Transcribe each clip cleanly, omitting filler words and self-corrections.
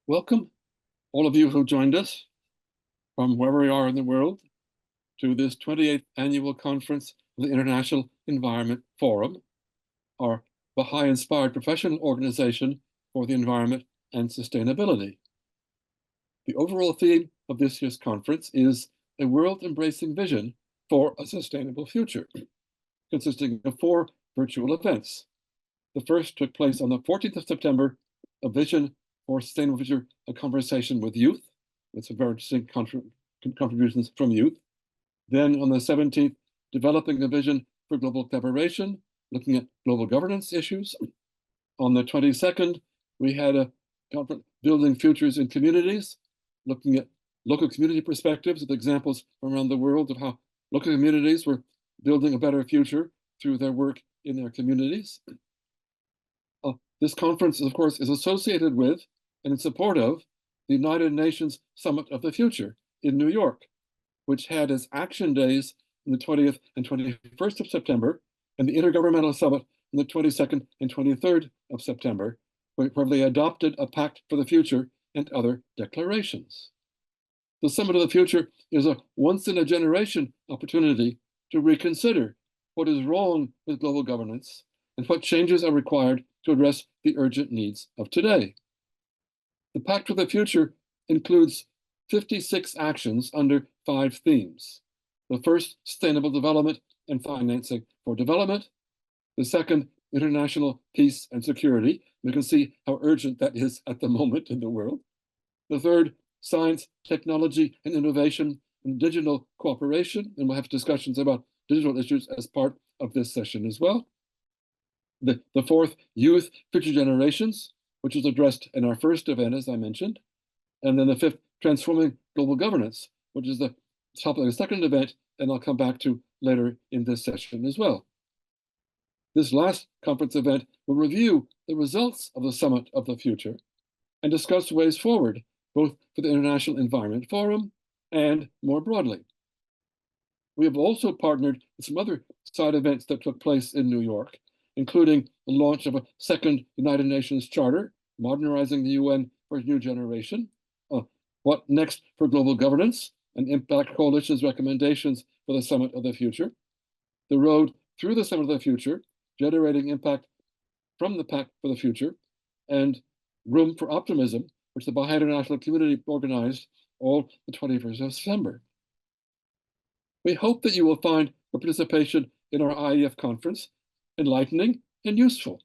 Welcome, all of you who joined us from wherever we are in the world to this 28th Annual Conference of the International Environment Forum, our Baha'i-inspired professional organization for the environment and sustainability. The overall theme of this year's conference is a world-embracing vision for a sustainable future, consisting of 4 virtual events. The first took place on the 14th of September, a vision for sustainable future, a conversation with youth, with some very interesting contributions from youth. Then on the 17th, developing a vision for global collaboration, looking at global governance issues. On the 22nd, we had a conference, Building Futures in Communities, looking at local community perspectives with examples from around the world of how local communities were building a better future through their work in their communities. This conference, of course, is associated with and in support of the United Nations Summit of the Future in New York, which had its action days on the 20th and 21st of September, and the Intergovernmental Summit on the 22nd and 23rd of September, where they adopted a Pact for the Future and other declarations. The Summit of the Future is a once-in-a-generation opportunity to reconsider what is wrong with global governance and what changes are required to address the urgent needs of today. The Pact for the Future includes 56 actions under 5 themes. The first, sustainable development and financing for development. The second, international peace and security. You can see how urgent that is at the moment in the world. The third, science, technology, and innovation and digital cooperation. And we'll have discussions about digital issues as part of this session as well. The fourth, youth, future generations, which was addressed in our first event, as I mentioned. And then the fifth, transforming global governance, which is the topic of the second event, and I'll come back to later in this session as well. This last conference event will review the results of the Summit of the Future and discuss ways forward, both for the International Environment Forum and more broadly. We have also partnered with some other side events that took place in New York, including the launch of a second United Nations Charter, modernizing the UN for a new generation, What Next for Global Governance, and Impact Coalition's recommendations for the Summit of the Future, the road through the Summit of the Future, generating impact from the Pact for the Future, and Room for Optimism, which the Baha'i International Community organized all the 21st of September. We hope that you will find your participation in our IEF conference enlightening and useful.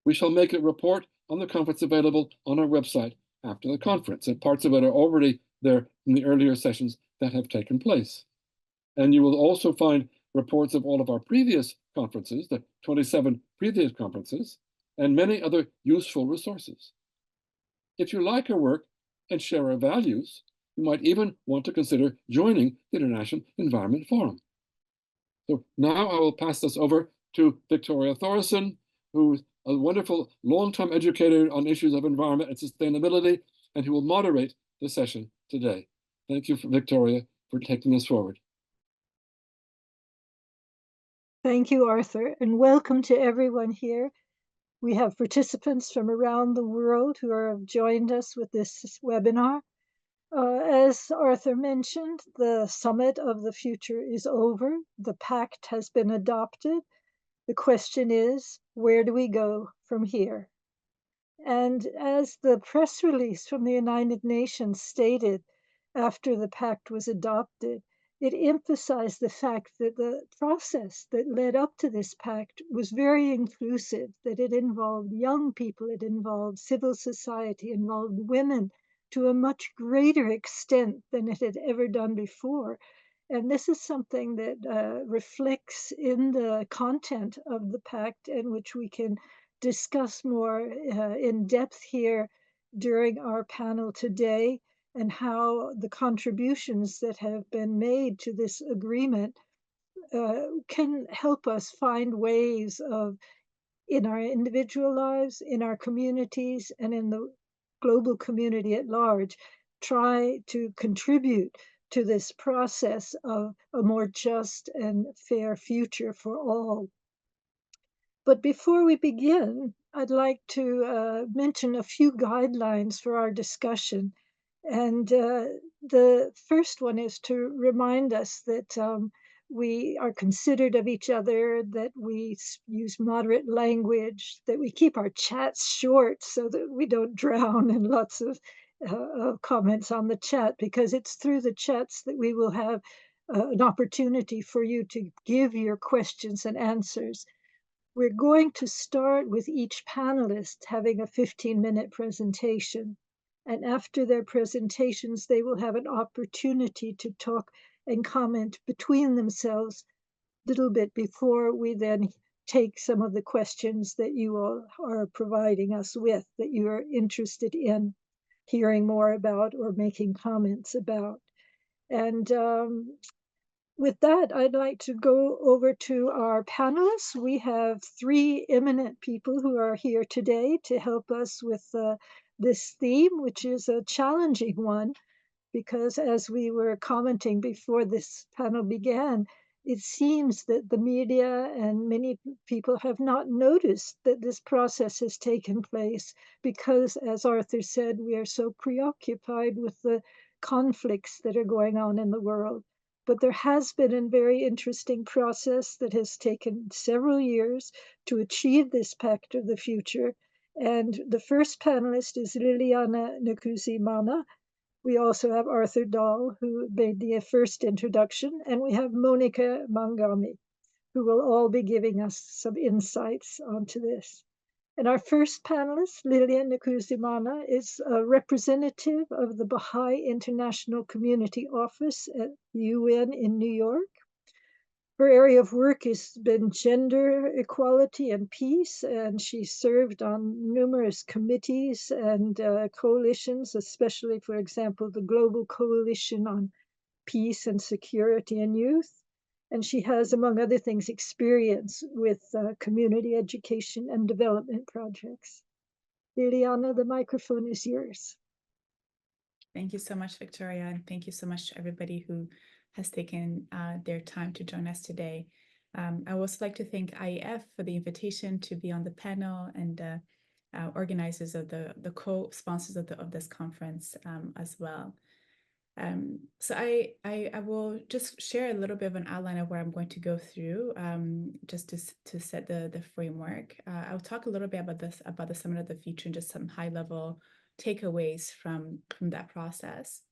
We shall make a report on the conference available on our website after the conference, and parts of it are already there from the earlier sessions that have taken place. And you will also find reports of all of our previous conferences, the 27 previous conferences, and many other useful resources. If you like our work and share our values, you might even want to consider joining the International Environment Forum. So now I will pass this over to Victoria Thoresen, who's a wonderful long-time educator on issues of environment and sustainability, and who will moderate the session today. Thank you, Victoria, for taking us forward. Thank you, Arthur, and welcome to everyone here. We have participants from around the world who have joined us with this webinar. As Arthur mentioned, the Summit of the Future is over. The Pact has been adopted. The question is, where do we go from here? And as the press release from the United Nations stated after the Pact was adopted, it emphasized the fact that the process that led up to this Pact was very inclusive, that it involved young people, it involved civil society, involved women to a much greater extent than it had ever done before. And this is something that reflects in the content of the Pact, and which we can discuss more in depth here during our panel today, and how the contributions that have been made to this agreement can help us find ways of, in our individual lives, in our communities, and in the global community at large, try to contribute to this process of a more just and fair future for all. But before we begin, I'd like to mention a few guidelines for our discussion. And the first one is to remind us that we are considerate of each other, that we use moderate language, that we keep our chats short so that we don't drown in lots of comments on the chat, because it's through the chats that we will have an opportunity for you to give your questions and answers. We're going to start with each panelist having a 15-minute presentation. And after their presentations, they will have an opportunity to talk and comment between themselves a little bit before we then take some of the questions that you all are providing us with, that you are interested in hearing more about or making comments about. And with that, I'd like to go over to our panelists. We have three eminent people who are here today to help us with this theme, which is a challenging one, because as we were commenting before this panel began, it seems that the media and many people have not noticed that this process has taken place because, as Arthur said, we are so preoccupied with the conflicts that are going on in the world. But there has been a very interesting process that has taken several years to achieve this Pact of the Future. And the first panelist is Liliane Nkunzimana. We also have Arthur Dahl, who made the first introduction, and we have Monica Maghami, who will all be giving us some insights onto this. And our first panelist, Liliane Nkunzimana, is a representative of the Baha'i International Community Office at UN in New York. Her area of work has been gender equality and peace, and she served on numerous committees and coalitions, especially, for example, the Global Coalition on Peace and Security in Youth. And she has, among other things, experience with community education and development projects. Liliana, the microphone is yours. Thank you so much, Victoria, and thank you so much to everybody who has taken their time to join us today. I would also like to thank IEF for the invitation to be on the panel, and organizers of the co-sponsors of this conference as well. So I will just share a little bit of an outline of where I'm going to go through, just to set the framework. I'll talk a little bit about the Summit of the Future and just some high level takeaways from that process.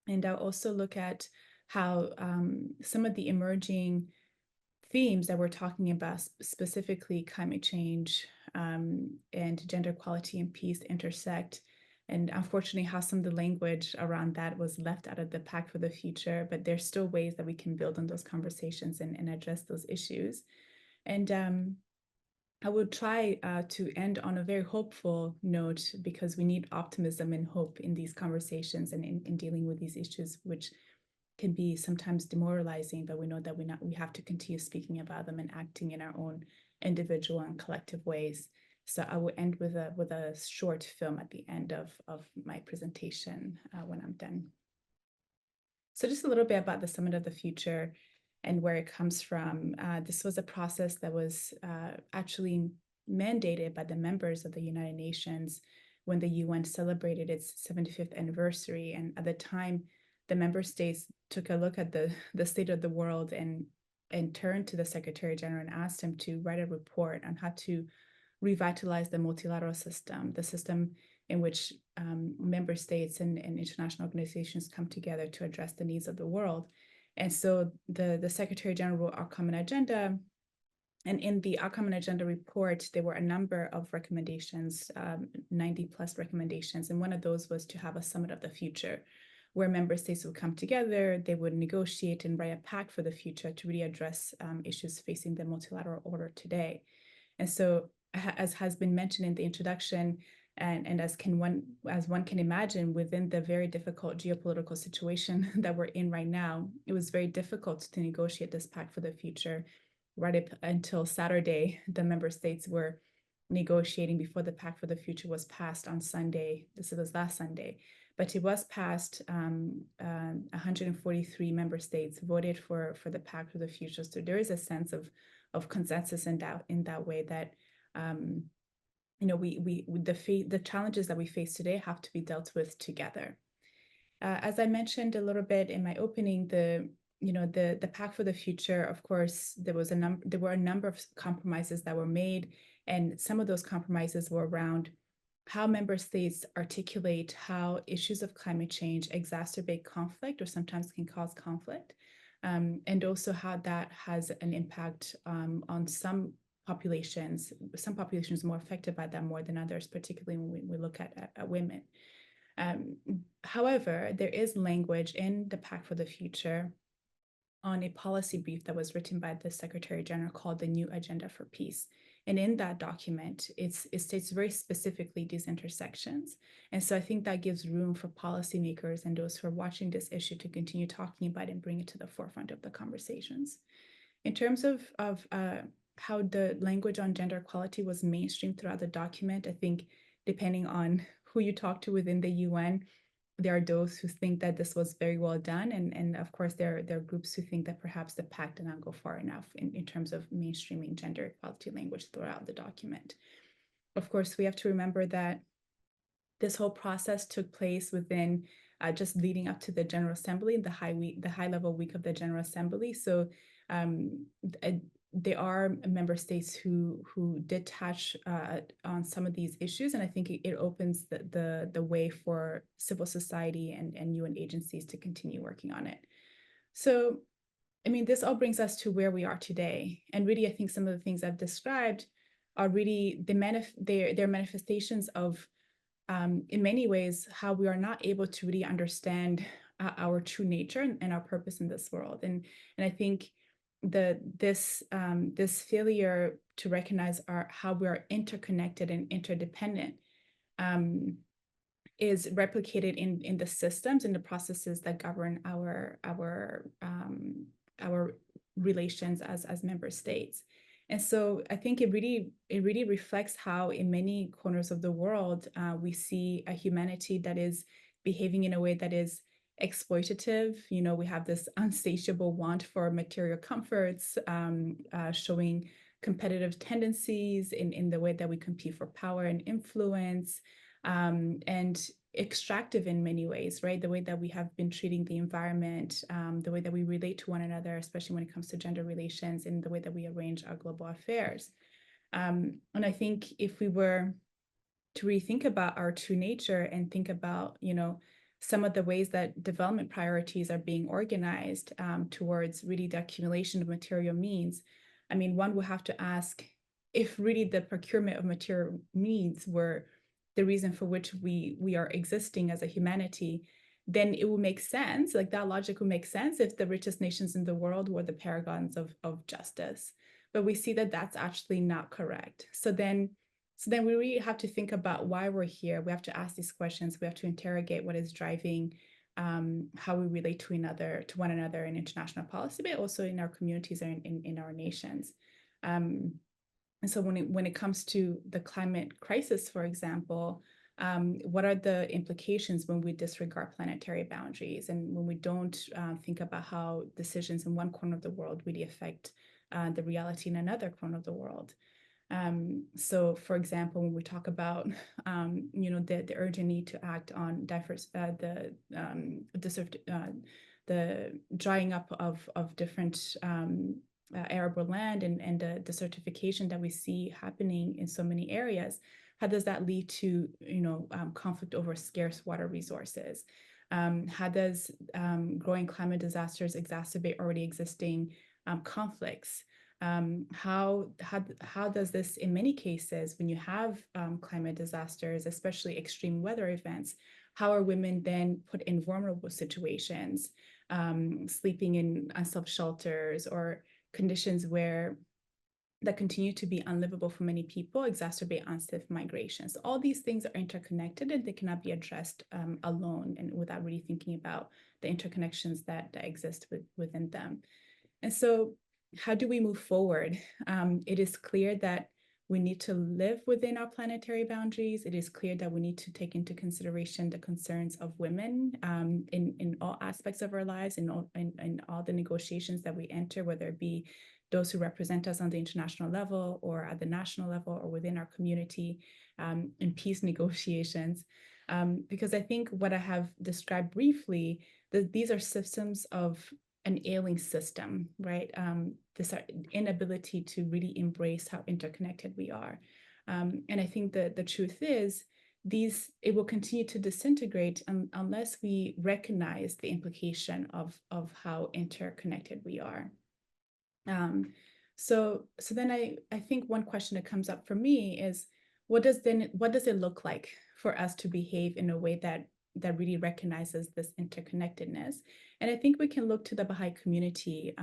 And I'll also look at how some of the emerging themes that we're talking about, specifically climate change and gender equality and peace, intersect. And unfortunately, how some of the language around that was left out of the Pact for the Future, but there's still ways that we can build on those conversations and address those issues. And I would try to end on a very hopeful note, because we need optimism and hope in these conversations and in dealing with these issues, which can be sometimes demoralizing, but we know that we have to continue speaking about them and acting in our own individual and collective ways. So I will end with a short film at the end of my presentation when I'm done. So just a little bit about the Summit of the Future and where it comes from. This was a process that was actually mandated by the members of the United Nations when the UN celebrated its 75th anniversary. And at the time, the member states took a look at the state of the world and turned to the Secretary General and asked him to write a report on how to revitalize the multilateral system, the system in which member states and international organizations come together to address the needs of the world. And so the Secretary General wrote our common agenda. And in the Our Common Agenda report, there were a number of recommendations, 90 plus recommendations. And one of those was to have a Summit of the Future, where member states would come together, they would negotiate and write a pact for the future to really address issues facing the multilateral order today. And so, as has been mentioned in the introduction, and as one can imagine, within the very difficult geopolitical situation that we're in right now, it was very difficult to negotiate this pact for the future. Right up until Saturday, the member states were negotiating before the Pact for the Future was passed on Sunday. This was last Sunday, but it was passed. 143 member states voted for the Pact for the Future. So there is a sense of consensus in that way that the challenges that we face today have to be dealt with together. As I mentioned a little bit in my opening, the Pact for the Future, of course, there were a number of compromises that were made, and some of those compromises were around how member states articulate how issues of climate change exacerbate conflict or sometimes can cause conflict, and also how that has an impact on some populations more affected by that more than others, particularly when we look at women. However, there is language in the Pact for the Future on a policy brief that was written by the Secretary General called the New Agenda for Peace. And in that document, it states very specifically these intersections. And so I think that gives room for policymakers and those who are watching this issue to continue talking about it and bring it to the forefront of the conversations. In terms of how the language on gender equality was mainstreamed throughout the document, I think depending on who you talk to within the UN, there are those who think that this was very well done. And of course, there are groups who think that perhaps the Pact did not go far enough in terms of mainstreaming gender equality language throughout the document. Of course, we have to remember that this whole process took place within just leading up to the General Assembly, the high level week of the General Assembly. So there are member states who did touch on some of these issues, and I think it opens the way for civil society and UN agencies to continue working on it. So, I mean, this all brings us to where we are today, and really, I think some of the things I've described are really they're manifestations of, in many ways, how we are not able to really understand our true nature and our purpose in this world, and I think this failure to recognize how we are interconnected and interdependent is replicated in the systems and the processes that govern our relations as member states. And so I think it really reflects how in many corners of the world we see a humanity that is behaving in a way that is exploitative. We have this insatiable want for material comforts, showing competitive tendencies in the way that we compete for power and influence, and extractive in many ways, right? The way that we have been treating the environment, the way that we relate to one another, especially when it comes to gender relations, and the way that we arrange our global affairs. And I think if we were to rethink about our true nature and think about, some of the ways that development priorities are being organized towards really the accumulation of material means, I mean, one would have to ask if really the procurement of material means were the reason for which we are existing as a humanity, then it will make sense, like that logic would make sense if the richest nations in the world were the paragons of justice. But we see that that's actually not correct. So then we really have to think about why we're here. We have to ask these questions. We have to interrogate what is driving how we relate to one another in international policy, but also in our communities and in our nations. And so when it comes to the climate crisis, for example, what are the implications when we disregard planetary boundaries and when we don't think about how decisions in one corner of the world really affect the reality in another corner of the world? So, for example, when we talk about, the urgent need to act on the drying up of different arable land and the desertification that we see happening in so many areas, how does that lead to, conflict over scarce water resources? How does growing climate disasters exacerbate already existing conflicts? How does this, in many cases, when you have climate disasters, especially extreme weather events, how are women then put in vulnerable situations, sleeping in unsafe shelters or conditions that continue to be unlivable for many people, exacerbate unsafe migrations? All these things are interconnected and they cannot be addressed alone and without really thinking about the interconnections that exist within them. And so how do we move forward? It is clear that we need to live within our planetary boundaries. It is clear that we need to take into consideration the concerns of women in all aspects of our lives, in all the negotiations that we enter, whether it be those who represent us on the international level or at the national level or within our community in peace negotiations. Because I think what I have described briefly, that these are systems of an ailing system, right? This inability to really embrace how interconnected we are. And I think that the truth is, it will continue to disintegrate unless we recognize the implication of how interconnected we are. So then I think one question that comes up for me is, what does it look like for us to behave in a way that really recognizes this interconnectedness? And I think we can look to the Baha'i community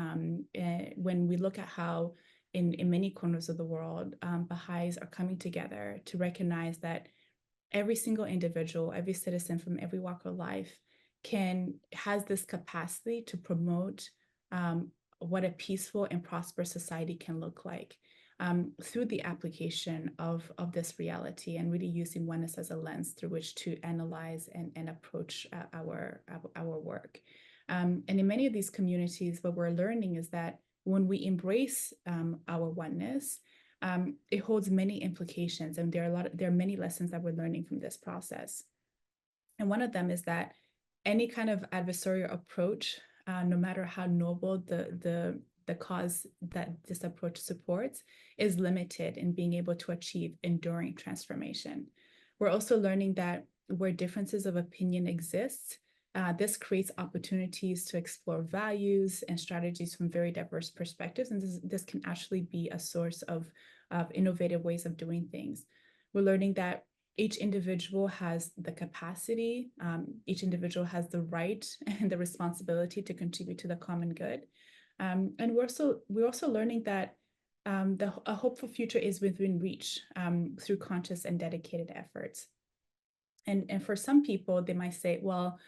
when we look at how in many corners of the world, Baha'is are coming together to recognize that every single individual, every citizen from every walk of life has this capacity to promote what a peaceful and prosperous society can look like through the application of this reality, and really using oneness as a lens through which to analyze and approach our work. And in many of these communities, what we're learning is that when we embrace our oneness, it holds many implications, and there are many lessons that we're learning from this process. And one of them is that any kind of adversarial approach, no matter how noble the cause that this approach supports, is limited in being able to achieve enduring transformation. We're also learning that where differences of opinion exist, this creates opportunities to explore values and strategies from very diverse perspectives, and this can actually be a source of innovative ways of doing things. We're learning that each individual has the capacity, each individual has the right and the responsibility to contribute to the common good. And we're also learning that a hopeful future is within reach through conscious and dedicated efforts. And for some people, they might say, well,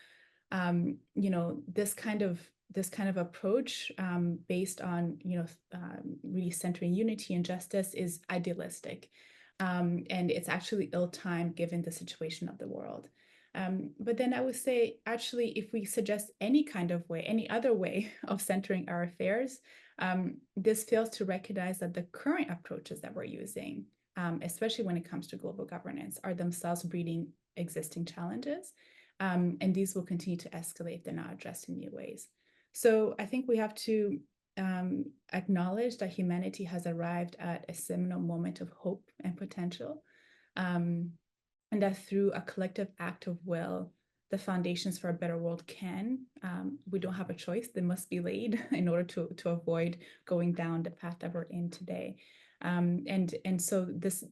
this kind of approach based on really centering unity and justice is idealistic, and it's actually ill-timed given the situation of the world. But then I would say, actually, if we suggest any other way of centering our affairs, this fails to recognize that the current approaches that we're using, especially when it comes to global governance, are themselves breeding existing challenges. And these will continue to escalate if they're not addressed in new ways. So I think we have to acknowledge that humanity has arrived at a seminal moment of hope and potential, and that through a collective act of will, the foundations for a better world we don't have a choice, they must be laid in order to avoid going down the path that we're in today. And so this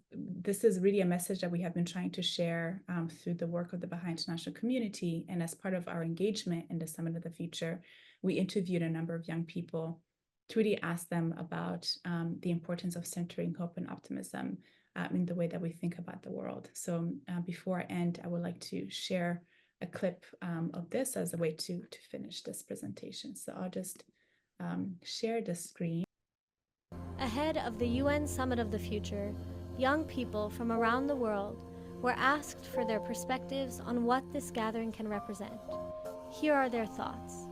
is really a message that we have been trying to share through the work of the Baha'i international community. And as part of our engagement in the Summit of the Future, we interviewed a number of young people to really ask them about the importance of centering hope and optimism in the way that we think about the world. So before I end, I would like to share a clip of this as a way to finish this presentation. So I'll just share the screen. Ahead of the UN Summit of the Future, young people from around the world were asked for their perspectives on what this gathering can represent. Here are their thoughts.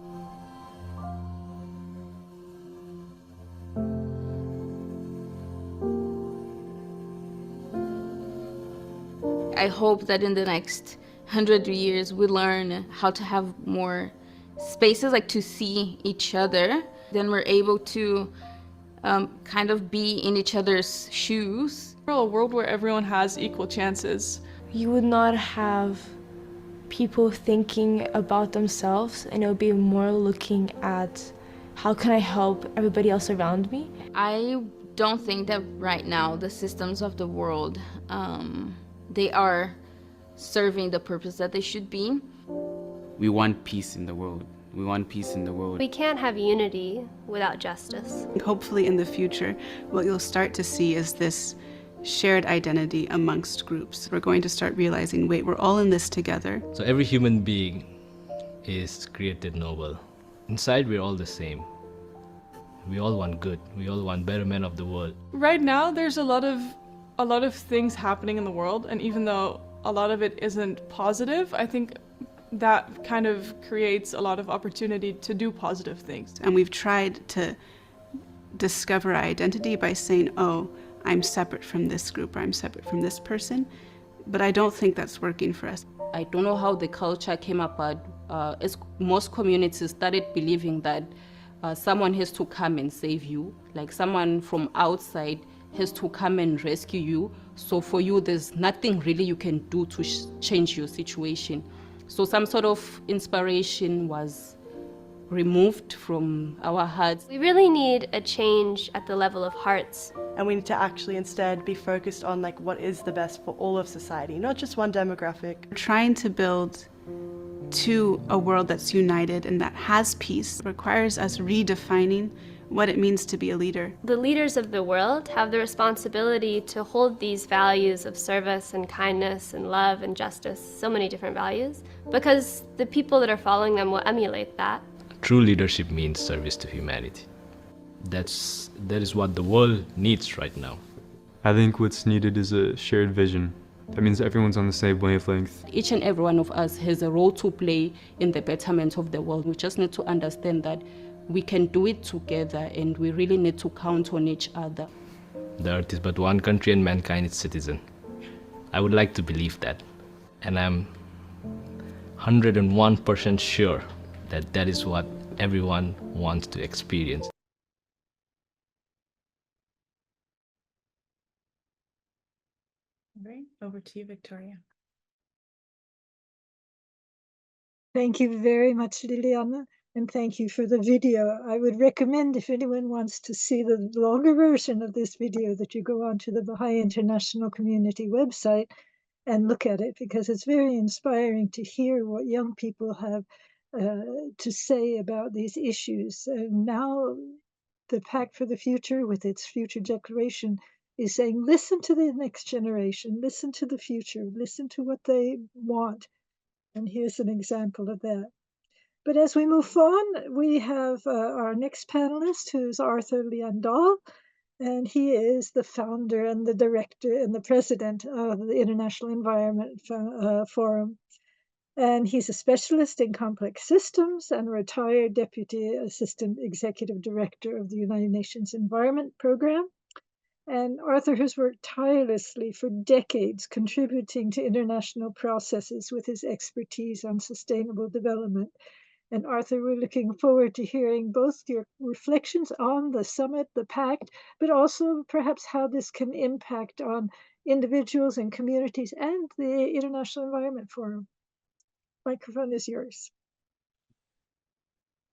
I hope that in the next 100 years we learn how to have more spaces like to see each other. Then we're able to kind of be in each other's shoes. A world where everyone has equal chances. You would not have people thinking about themselves, and it would be more looking at how can I help everybody else around me. I don't think that right now the systems of the world they are serving the purpose that they should be. We want peace in the world. We want peace in the world. We can't have unity without justice. Hopefully in the future, what you'll start to see is this shared identity amongst groups. We're going to start realizing, wait, we're all in this together. So every human being is created noble. Inside, we're all the same. We all want good. We all want betterment of the world. Right now, there's a lot of things happening in the world, and even though a lot of it isn't positive, I think that kind of creates a lot of opportunity to do positive things. And we've tried to discover our identity by saying, oh, I'm separate from this group or I'm separate from this person. But I don't think that's working for us. I don't know how the culture came about. As most communities started believing that someone has to come and save you, like someone from outside has to come and rescue you. So for you, there's nothing really you can do to change your situation. So some sort of inspiration was removed from our hearts. We really need a change at the level of hearts. And we need to actually instead be focused on like what is the best for all of society, not just one demographic. We're trying to build to a world that's united and that has peace. It requires us redefining what it means to be a leader. The leaders of the world have the responsibility to hold these values of service and kindness and love and justice, so many different values, because the people that are following them will emulate that. True leadership means service to humanity. That is what the world needs right now. I think what's needed is a shared vision. That means everyone's on the same wavelength. Each and every one of us has a role to play in the betterment of the world. We just need to understand that we can do it together and we really need to count on each other. The earth is but one country and mankind its citizen. I would like to believe that. And I'm 101% sure that that is what everyone wants to experience. All right, over to you, Victoria. Thank you very much, Liliane, and thank you for the video. I would recommend, if anyone wants to see the longer version of this video, that you go onto the Baha'i International Community website and look at it, because it's very inspiring to hear what young people have to say about these issues. Now, the Pact for the Future, with its future declaration, is saying, listen to the next generation, listen to the future, listen to what they want. And here's an example of that. But as we move on, we have our next panelist, who's Arthur Lyon Dahl, and he is the founder and the director and the president of the International Environment Forum. And he's a specialist in complex systems and a retired deputy assistant executive director of the United Nations Environment Program. And Arthur has worked tirelessly for decades, contributing to international processes with his expertise on sustainable development. And Arthur, we're looking forward to hearing both your reflections on the summit, the Pact, but also perhaps how this can impact on individuals and communities and the International Environment Forum. Microphone is yours.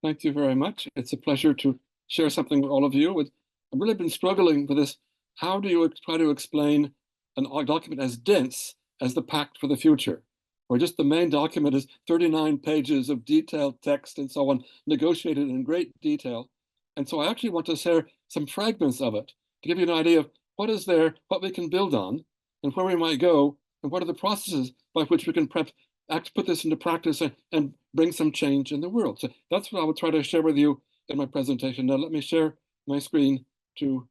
Thank you very much. It's a pleasure to share something with all of you. I've really been struggling with this. How do you try to explain a document as dense as the Pact for the Future, where just the main document is 39 pages of detailed text and so on, negotiated in great detail? And so I actually want to share some fragments of it to give you an idea of what is there, what we can build on, and where we might go, and what are the processes by which we can put this into practice and bring some change in the world. So that's what I will try to share with you in my presentation. Now let me share my screen to.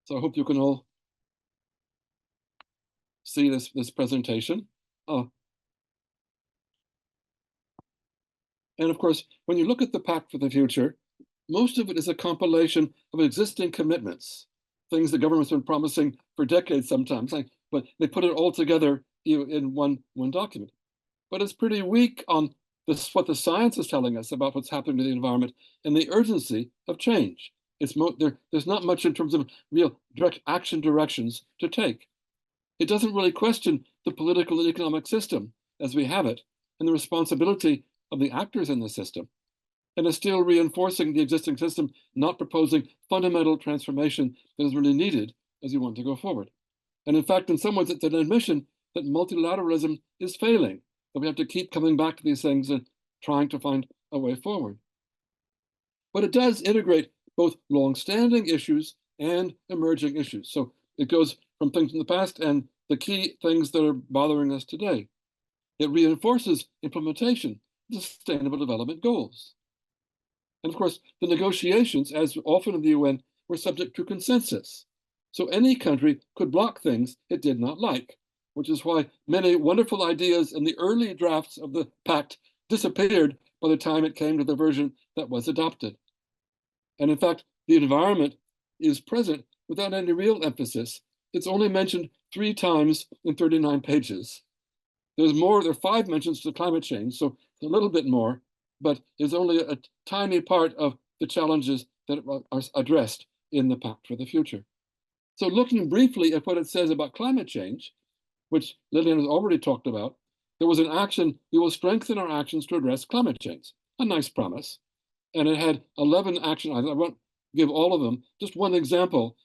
So I hope you can all see this presentation. And of course, when you look at the Pact for the Future, most of it is a compilation of existing commitments, things the government's been promising for decades sometimes, but they put it all together in one document. But it's pretty weak on what the science is telling us about what's happening to the environment and the urgency of change. There's not much in terms of real direct action directions to take. It doesn't really question the political and economic system as we have it and the responsibility of the actors in the system. And is still reinforcing the existing system, not proposing fundamental transformation that is really needed as you want to go forward. And in fact, in some ways, it's an admission that multilateralism is failing, that we have to keep coming back to these things and trying to find a way forward. But it does integrate both long-standing issues and emerging issues. So it goes from things in the past and the key things that are bothering us today. It reinforces implementation of Sustainable Development Goals. And of course, the negotiations, as often in the UN, were subject to consensus. So any country could block things it did not like, which is why many wonderful ideas in the early drafts of the Pact disappeared by the time it came to the version that was adopted. And in fact, the environment is present without any real emphasis. It's only mentioned 3 times in 39 pages. There are 5 mentions to climate change, so a little bit more, but it's only a tiny part of the challenges that are addressed in the Pact for the Future. So looking briefly at what it says about climate change, which Liliane has already talked about, there was an action: we will strengthen our actions to address climate change. A nice promise. And it had 11 action items. I won't give all of them. Just one example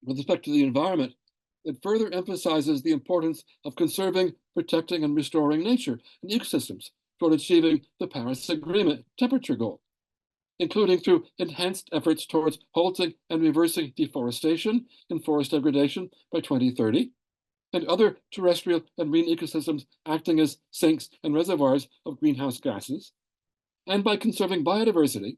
with respect to the environment. It further emphasizes the importance of conserving, protecting, and restoring nature and ecosystems toward achieving the Paris Agreement temperature goal, including through enhanced efforts towards halting and reversing deforestation and forest degradation by 2030, and other terrestrial and marine ecosystems acting as sinks and reservoirs of greenhouse gases, and by conserving biodiversity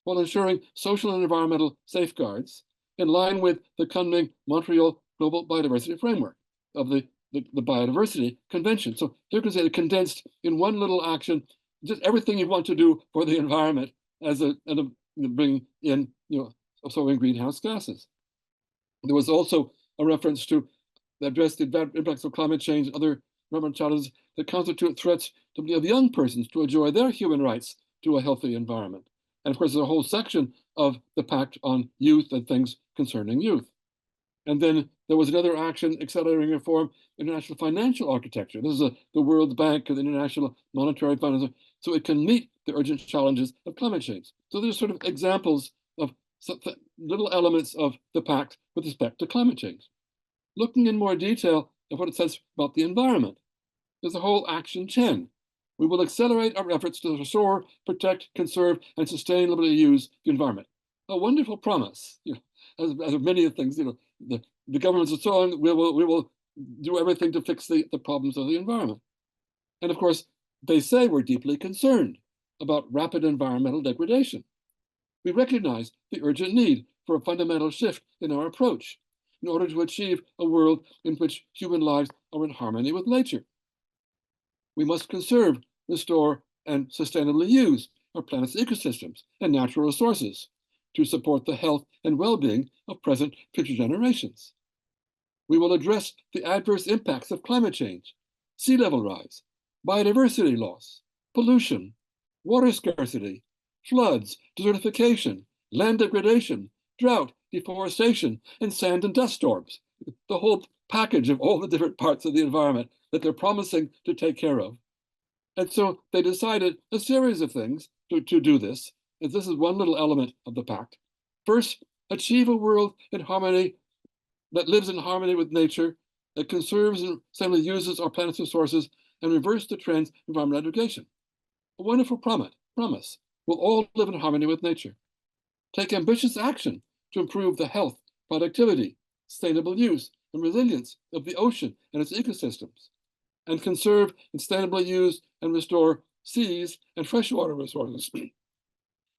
while ensuring social and environmental safeguards in line with the coming Montreal Global Biodiversity Framework of the Biodiversity Convention. So here can say it condensed in one little action, just everything you want to do for the environment as bring in, absorbing greenhouse gases. There was also a reference to address the impacts of climate change and other environmental challenges that constitute threats to of young persons to enjoy their human rights to a healthy environment. And of course, there's a whole section of the Pact on youth and things concerning youth. And then there was another action: accelerating reform international financial architecture. This is the World Bank and the International Monetary Fund, so it can meet the urgent challenges of climate change. So there's sort of examples of little elements of the Pact with respect to climate change. Looking in more detail at what it says about the environment, there's a whole action 10. We will accelerate our efforts to restore, protect, conserve, and sustainably use the environment. A wonderful promise. As many of things, the governments are saying we will do everything to fix the problems of the environment. And of course, they say we're deeply concerned about rapid environmental degradation. We recognize the urgent need for a fundamental shift in our approach in order to achieve a world in which human lives are in harmony with nature. We must conserve, restore, and sustainably use our planet's ecosystems and natural resources to support the health and well-being of present and future generations. We will address the adverse impacts of climate change, sea level rise, biodiversity loss, pollution, water scarcity, floods, desertification, land degradation, drought, deforestation, and sand and dust storms. The whole package of all the different parts of the environment that they're promising to take care of. And so they decided a series of things to do this. And this is one little element of the Pact. First, achieve a world in harmony that lives in harmony with nature, that conserves and sustainably uses our planet's resources, and reverse the trends of environmental degradation. A wonderful promise. We'll all live in harmony with nature. Take ambitious action to improve the health, productivity, sustainable use, and resilience of the ocean and its ecosystems, and conserve and sustainably use and restore seas and freshwater resources,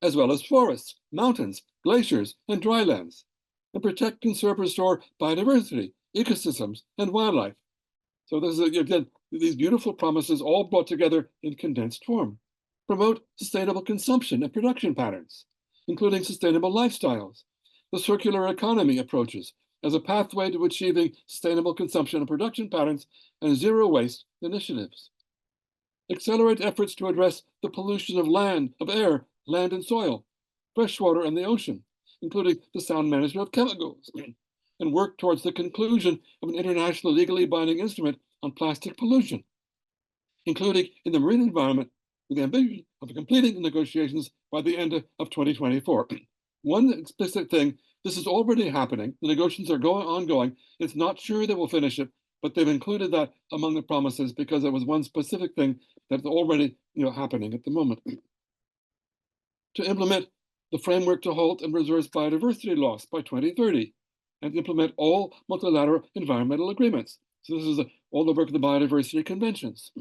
as well as forests, mountains, glaciers, and drylands, and protect, conserve, restore biodiversity, ecosystems, and wildlife. So this is, again, these beautiful promises all brought together in condensed form. Promote sustainable consumption and production patterns, including sustainable lifestyles, the circular economy approaches as a pathway to achieving sustainable consumption and production patterns, and zero waste initiatives. Accelerate efforts to address the pollution of land, of air, land and soil, freshwater, and the ocean, including the sound management of chemicals, and work towards the conclusion of an international legally binding instrument on plastic pollution, including in the marine environment, with the ambition of completing the negotiations by the end of 2024. One explicit thing: this is already happening. The negotiations are ongoing. It's not sure they will finish it, but they've included that among the promises because there was one specific thing that's already happening at the moment. To implement the framework to halt and reverse biodiversity loss by 2030, and implement all multilateral environmental agreements. So this is all the work of the biodiversity conventions.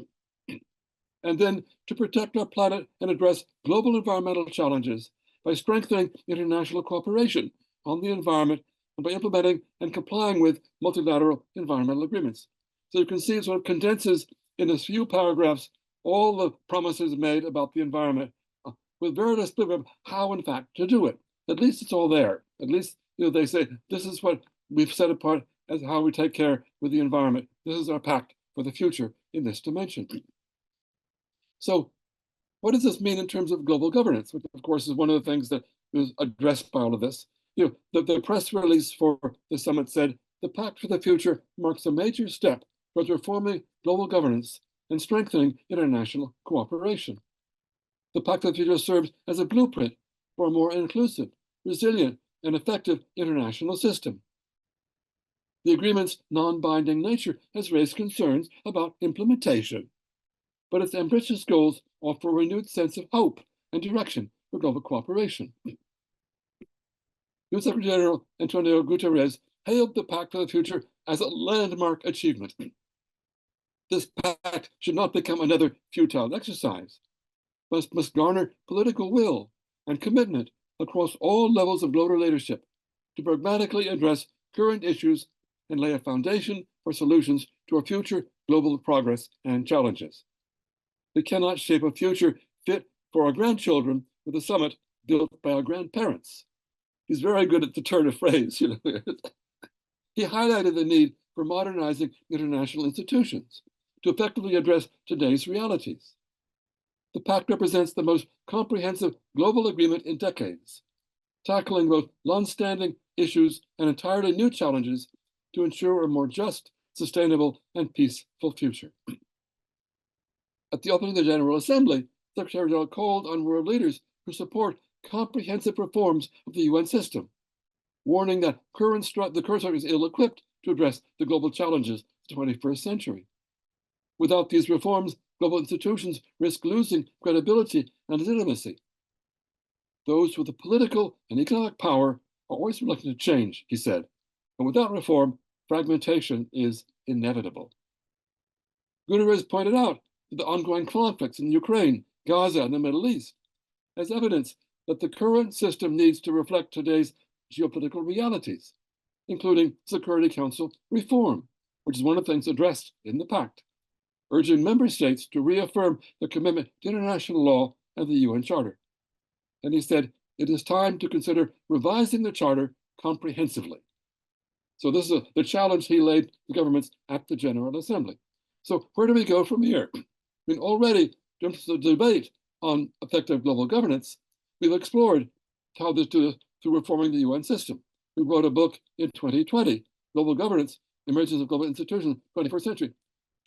And then to protect our planet and address global environmental challenges by strengthening international cooperation on the environment and by implementing and complying with multilateral environmental agreements. So you can see it sort of condenses in a few paragraphs all the promises made about the environment with very little split of how, in fact, to do it. At least it's all there. At least they say, this is what we've set apart as how we take care with the environment. This is our pact for the future in this dimension. So what does this mean in terms of global governance, which of course is one of the things that was addressed by all of this? The press release for the summit said, the Pact for the Future marks a major step towards reforming global governance and strengthening international cooperation. The Pact for the Future serves as a blueprint for a more inclusive, resilient, and effective international system. The agreement's non-binding nature has raised concerns about implementation, but its ambitious goals offer a renewed sense of hope and direction for global cooperation. UN Secretary General Antonio Guterres hailed the Pact for the Future as a landmark achievement. This pact should not become another futile exercise, but must garner political will and commitment across all levels of global leadership to pragmatically address current issues and lay a foundation for solutions to our future global progress and challenges. We cannot shape a future fit for our grandchildren with a summit built by our grandparents. He's very good at the turn of phrase. He highlighted the need for modernizing international institutions to effectively address today's realities. The Pact represents the most comprehensive global agreement in decades, tackling both long-standing issues and entirely new challenges to ensure a more just, sustainable, and peaceful future. At the opening of the General Assembly, Secretary General called on world leaders to support comprehensive reforms of the UN system, warning that the current structure is ill-equipped to address the global challenges of the 21st century. Without these reforms, global institutions risk losing credibility and legitimacy. Those with the political and economic power are always reluctant to change, he said, and without reform, fragmentation is inevitable. Guterres pointed out that the ongoing conflicts in Ukraine, Gaza, and the Middle East as evidence that the current system needs to reflect today's geopolitical realities, including Security Council reform, which is one of the things addressed in the Pact, urging member states to reaffirm their commitment to international law and the UN Charter. And he said, it is time to consider revising the Charter comprehensively. So this is the challenge he laid the governments at the General Assembly. So where do we go from here? I mean, already during the debate on effective global governance, we've explored how to do through reforming the UN system. We wrote a book in 2020, Global Governance, Emergence of Global Institutions, 21st Century.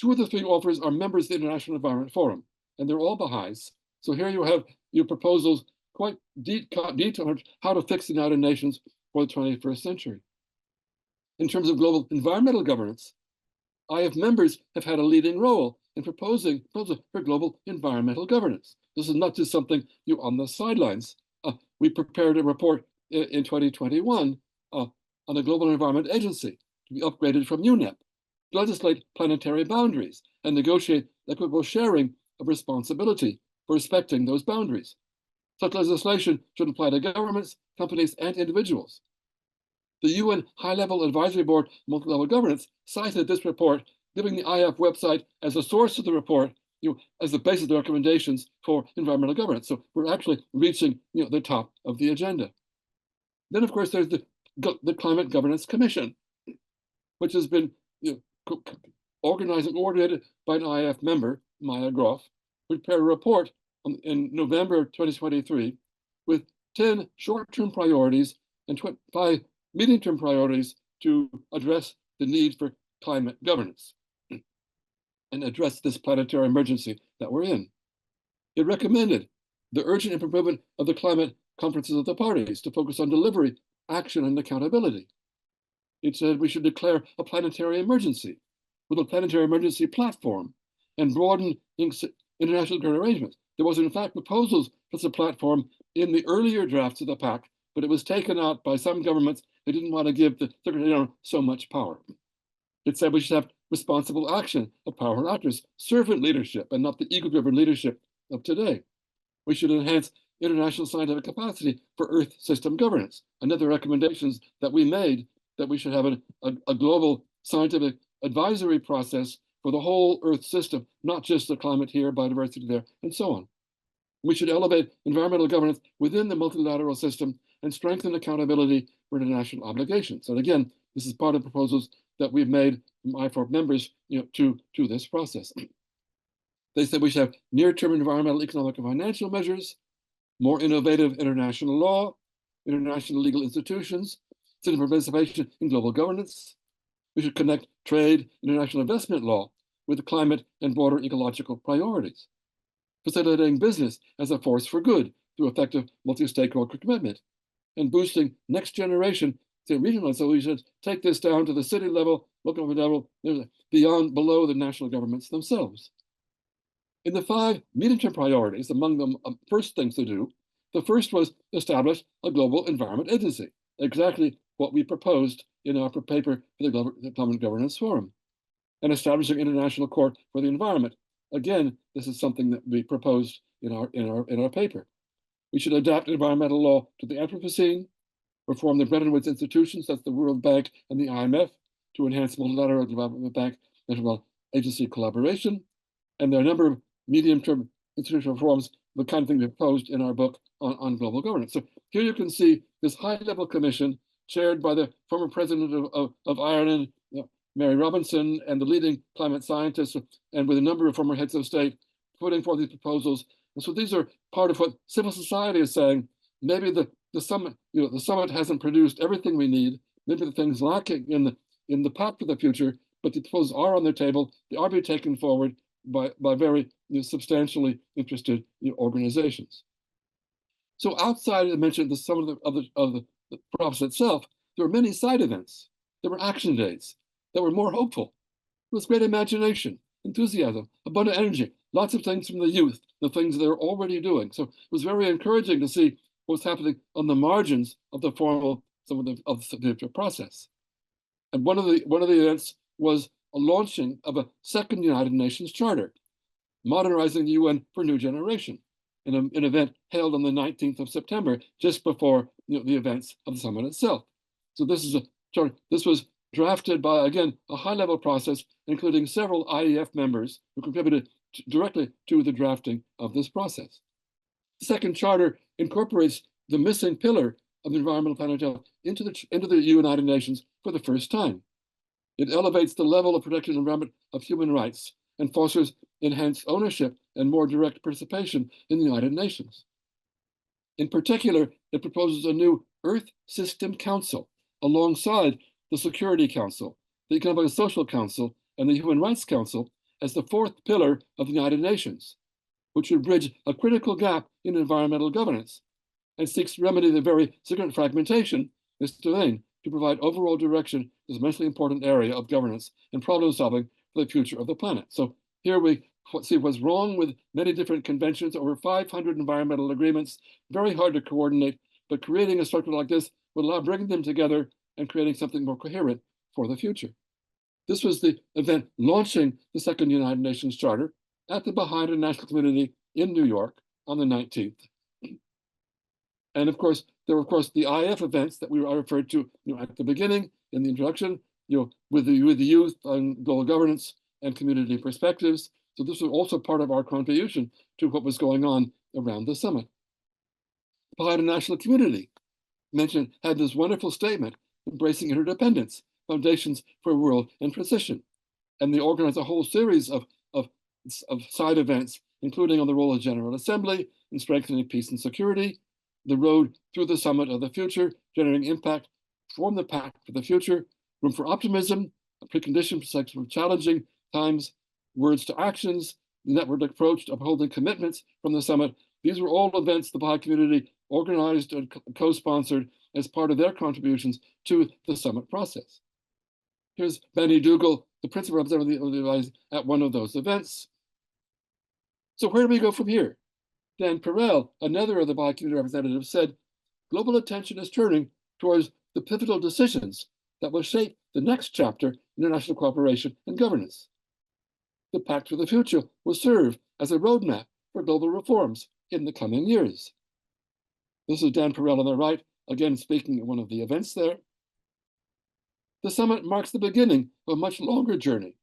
Two of the three authors are members of the International Environment Forum, and they're all Baha'is. So here you have your proposals quite detailed how to fix the United Nations for the 21st century. In terms of global environmental governance, IF members have had a leading role in proposing proposals for global environmental governance. This is not just something you on the sidelines. We prepared a report in 2021 on the Global Environment Agency to be upgraded from UNEP, to legislate planetary boundaries and negotiate equitable sharing of responsibility for respecting those boundaries. Such legislation should apply to governments, companies, and individuals. The UN High-Level Advisory Board Multi-Level Governance cited this report, giving the IF website as a source of the report, as the basis of the recommendations for environmental governance. So we're actually reaching the top of the agenda. Then, of course, there's the Climate Governance Commission, which has been organized and coordinated by an IF member, Maya Groff, who prepared a report in November 2023 with 10 short-term priorities and 5 medium-term priorities to address the need for climate governance and address this planetary emergency that we're in. It recommended the urgent improvement of the climate conferences of the parties to focus on delivery, action, and accountability. It said we should declare a planetary emergency with a planetary emergency platform and broaden international current arrangements. There was, in fact, proposals for such a platform in the earlier drafts of the Pact, but it was taken out by some governments that didn't want to give the Secretary General so much power. It said we should have responsible action of powerful actors, servant leadership, and not the ego-driven leadership of today. We should enhance international scientific capacity for Earth system governance. Another recommendations that we made that we should have a global scientific advisory process for the whole Earth system, not just the climate here, biodiversity there, and so on. We should elevate environmental governance within the multilateral system and strengthen accountability for international obligations. And again, this is part of the proposals that we've made from IFOR members to this process. They said we should have near-term environmental, economic, and financial measures, more innovative international law, international legal institutions, citizen participation in global governance. We should connect trade, international investment law with the climate and broader ecological priorities, facilitating business as a force for good through effective multi-stakeholder commitment, and boosting next generation regional. So we should take this down to the city level, local level, below the national governments themselves. In the 5 medium-term priorities, among them first things to do, the first was establish a global environment agency, exactly what we proposed in our paper for the Climate Governance Forum, and establishing an international court for the environment. Again, this is something that we proposed in our paper. We should adapt environmental law to the Anthropocene, reform the Bretton Woods institutions, that's the World Bank and the IMF, to enhance multilateral development bank and agency collaboration. And there are a number of medium-term institutional reforms, the kind of thing we proposed in our book on global governance. So here you can see this high-level commission chaired by the former president of Ireland, Mary Robinson, and the leading climate scientists, and with a number of former heads of state putting forth these proposals. And so these are part of what civil society is saying. Maybe the summit, the summit hasn't produced everything we need. Maybe the things lacking in the Pact for the Future, but the proposals are on the table. They are being taken forward by very substantially interested organizations. So outside, I mentioned some of the process itself, there were many side events. There were action days that were more hopeful. There was great imagination, enthusiasm, abundant energy, lots of things from the youth, the things they're already doing. So it was very encouraging to see what's happening on the margins of the formal of the process. And one of the events was a launching of a second United Nations Charter, modernizing the UN for a new generation, in an event held on the 19th of September, just before the events of the summit itself. So this is a charter. This was drafted by, again, a high-level process, including several IEF members who contributed directly to the drafting of this process. The second charter incorporates the missing pillar of environmental planetary health into the United Nations for the first time. It elevates the level of protection and environment of human rights and fosters enhanced ownership and more direct participation in the United Nations. In particular, it proposes a new Earth System Council alongside the Security Council, the Economic and Social Council, and the Human Rights Council as the fourth pillar of the United Nations, which would bridge a critical gap in environmental governance and seeks to remedy the very significant fragmentation, Mr. Lane, to provide overall direction to this immensely important area of governance and problem solving for the future of the planet. So here we see what's wrong with many different conventions, over 500 environmental agreements, very hard to coordinate, but creating a structure like this would allow bringing them together and creating something more coherent for the future. This was the event launching the second United Nations Charter at the Baha'i International Community in New York on the 19th. And of course, there were, the IF events that I referred to at the beginning in the introduction, with the youth on global governance and community perspectives. So this was also part of our contribution to what was going on around the summit. The Baha'i International Community had this wonderful statement, embracing interdependence, foundations for a world in transition. And they organized a whole series of side events, including on the role of General Assembly in strengthening peace and security, the road through the summit of the future, generating impact, form the Pact for the future, room for optimism, a precondition for challenging times, words to actions, the network approach to upholding commitments from the summit. These were all events the Baha'i community organized and co-sponsored as part of their contributions to the summit process. Here's Benny Dougal, the principal representative of the Allies at one of those events. So where do we go from here? Dan Perel, another of the Baha'i community representatives, said, global attention is turning towards the pivotal decisions that will shape the next chapter in international cooperation and governance. The Pact for the Future will serve as a roadmap for global reforms in the coming years. This is Dan Perel on the right, again speaking at one of the events there. The summit marks the beginning of a much longer journey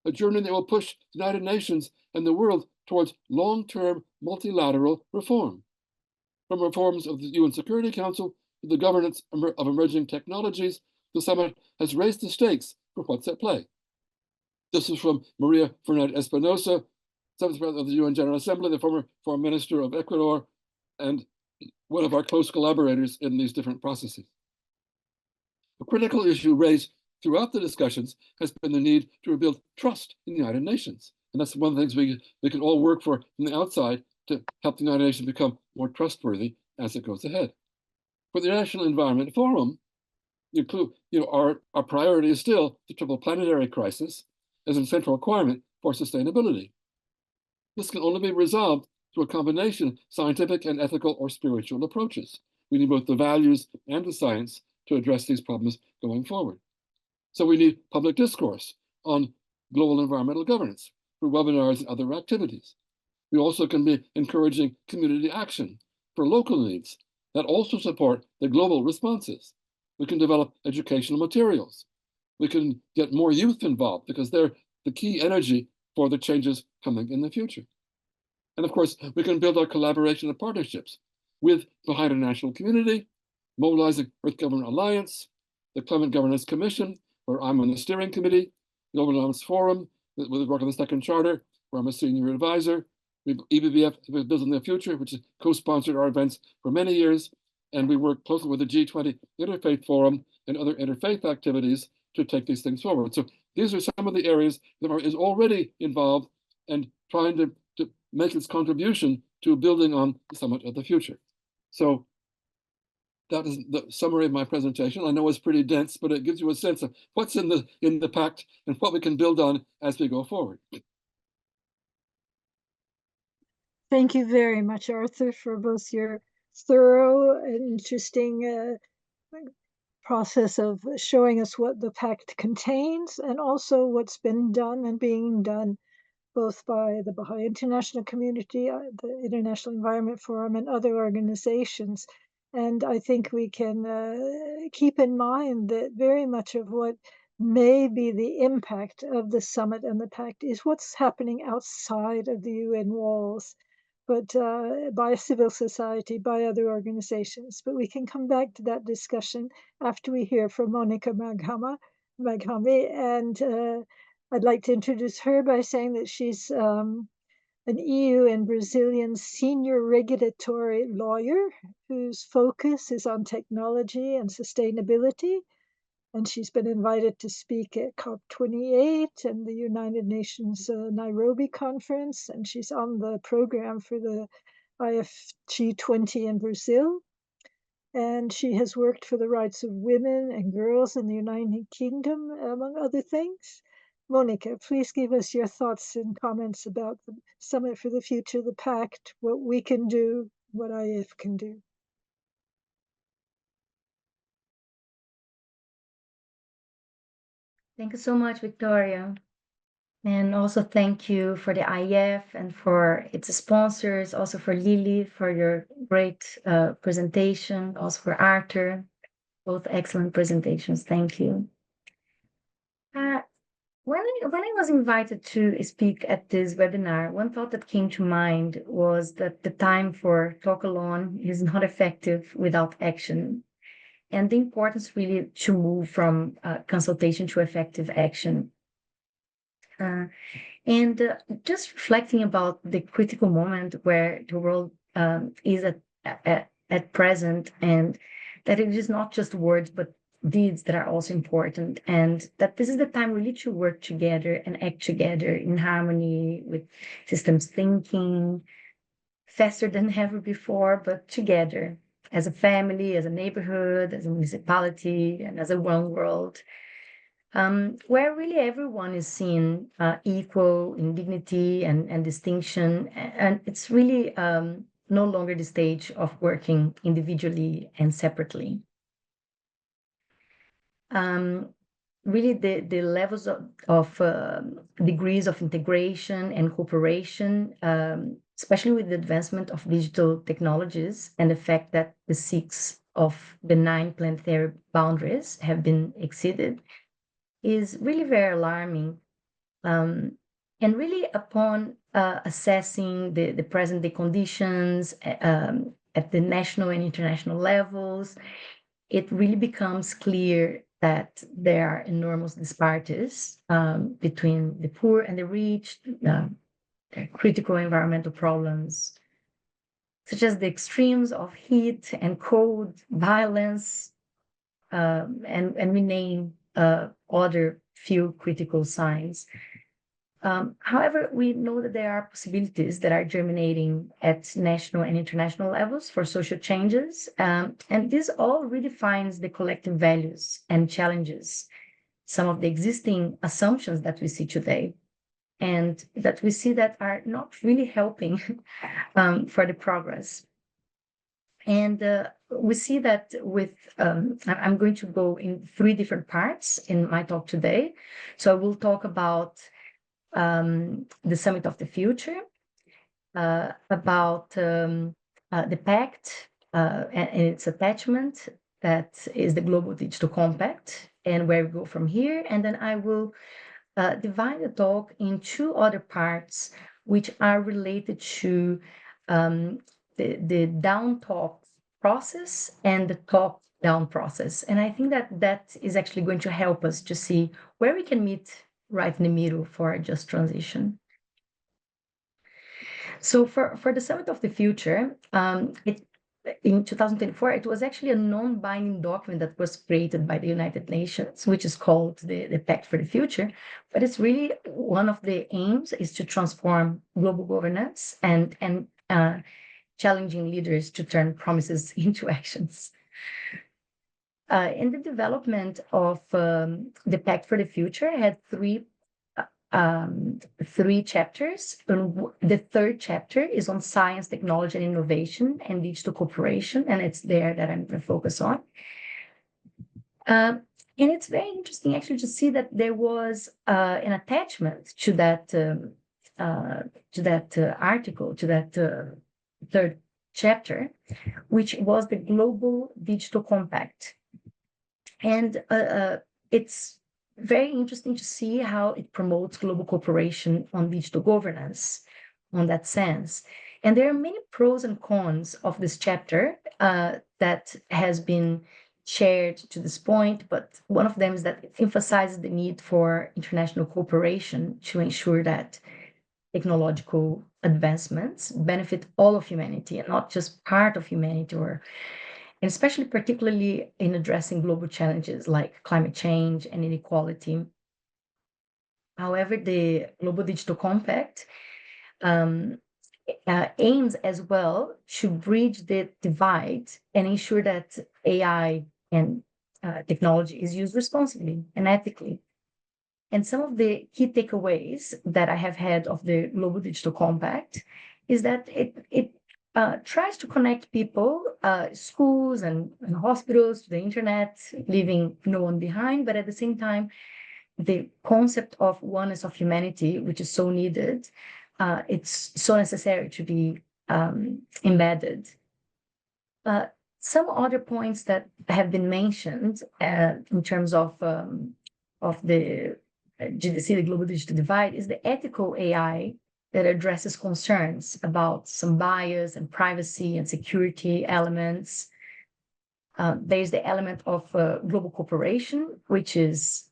a journey that will push the United Nations and the world towards long-term multilateral reform. From reforms of the UN Security Council to the governance of emerging technologies, the summit has raised the stakes for what's at play. This is from Maria Fernández Espinosa, Seventh President of the UN General Assembly, the former Foreign Minister of Ecuador, and one of our close collaborators in these different processes. A critical issue raised throughout the discussions has been the need to rebuild trust in the United Nations. And that's one of the things we can all work for from the outside to help the United Nations become more trustworthy as it goes ahead. For the International Environment Forum, our priority is still the triple planetary crisis as a central requirement for sustainability. This can only be resolved through a combination of scientific and ethical or spiritual approaches. We need both the values and the science to address these problems going forward. So we need public discourse on global environmental governance through webinars and other activities. We also can be encouraging community action for local needs that also support the global responses. We can develop educational materials. We can get more youth involved because they're the key energy for the changes coming in the future. And of course, we can build our collaboration and partnerships with the Baha'i international community, mobilizing Earth Government Alliance, the Climate Governance Commission, where I'm on the steering committee, the Global Governance Forum, with the work on the Second Charter, where I'm a senior advisor. EBBF, Building the Future, which has co-sponsored our events for many years, and we work closely with the G20 Interfaith Forum and other interfaith activities to take these things forward. So these are some of the areas that is already involved and trying to make its contribution to building on the Summit of the Future. So that is the summary of my presentation. I know it's pretty dense, but it gives you a sense of what's in the Pact and what we can build on as we go forward. Thank you very much, Arthur, for both your thorough and interesting process of showing us what the Pact contains and also what's been done and being done both by the Baha'i international community, the International Environment Forum, and other organizations. And I think we can keep in mind that very much of what may be the impact of the summit and the Pact is what's happening outside of the UN walls, but by civil society, by other organizations. But we can come back to that discussion after we hear from Monica Maghami, and I'd like to introduce her by saying that she's an EU and Brazilian senior regulatory lawyer whose focus is on technology and sustainability. And she's been invited to speak at COP28 and the United Nations Nairobi conference. And she's on the program for the IFG20 in Brazil. And she has worked for the rights of women and girls in the United Kingdom, among other things. Monica, please give us your thoughts and comments about the Summit for the Future, the Pact, what we can do, what IF can do. Thank you so much, Victoria. And also thank you for the IF and for its sponsors, also for Lily for your great presentation, also for Arthur, both excellent presentations. Thank you. When I was invited to speak at this webinar, one thought that came to mind was that the time for talk alone is not effective without action, and the importance really to move from consultation to effective action. And just reflecting about the critical moment where the world is at present, and that it is not just words, but deeds that are also important, and that this is the time really to work together and act together in harmony with systems thinking, faster than ever before, but together as a family, as a neighborhood, as a municipality, and as a one world, where really everyone is seen equal in dignity and distinction, and it's really no longer the stage of working individually and separately. Really the levels of degrees of integration and cooperation, especially with the advancement of digital technologies and the fact that the 6 of the 9 planetary boundaries have been exceeded, is really very alarming. And really, upon assessing the present-day conditions at the national and international levels, it really becomes clear that there are enormous disparities between the poor and the rich, critical environmental problems, such as the extremes of heat and cold, violence, and we name other few critical signs. However, we know that there are possibilities that are germinating at national and international levels for social changes, and this all redefines the collective values and challenges some of the existing assumptions that we see today, and that we see that are not really helping for the progress. And we see that with, I'm going to go in 3 different parts in my talk today. So I will talk about the Summit of the Future, about the Pact and its attachment, that is the Global Digital Compact, and where we go from here. And then I will divide the talk in 2 other parts, which are related to the down-top process and the top-down process. And I think that that is actually going to help us to see where we can meet right in the middle for a just transition. So for the Summit of the Future, in 2024, it was actually a non-binding document that was created by the United Nations, which is called the Pact for the Future. But it's really one of the aims is to transform global governance and challenging leaders to turn promises into actions. In the development of the Pact for the Future, had 3 chapters. The 3rd chapter is on science, technology, and innovation and digital cooperation, and it's there that I'm going to focus on. And it's very interesting actually to see that there was an attachment to that article, to that 3rd chapter, which was the Global Digital Compact. And it's very interesting to see how it promotes global cooperation on digital governance on that sense. And there are many pros and cons of this chapter that has been shared to this point, but one of them is that it emphasizes the need for international cooperation to ensure that technological advancements benefit all of humanity and not just part of humanity, and especially particularly in addressing global challenges like climate change and inequality. However, the Global Digital Compact aims as well to bridge the divide and ensure that AI and technology is used responsibly and ethically. And some of the key takeaways that I have had of the Global Digital Compact is that it tries to connect people, schools and hospitals to the internet, leaving no one behind. But at the same time, the concept of oneness of humanity, which is so needed, it's so necessary to be embedded. Some other points that have been mentioned in terms of the GDC, the Global Digital Divide, is the ethical AI that addresses concerns about some bias and privacy and security elements. There's the element of global cooperation, which is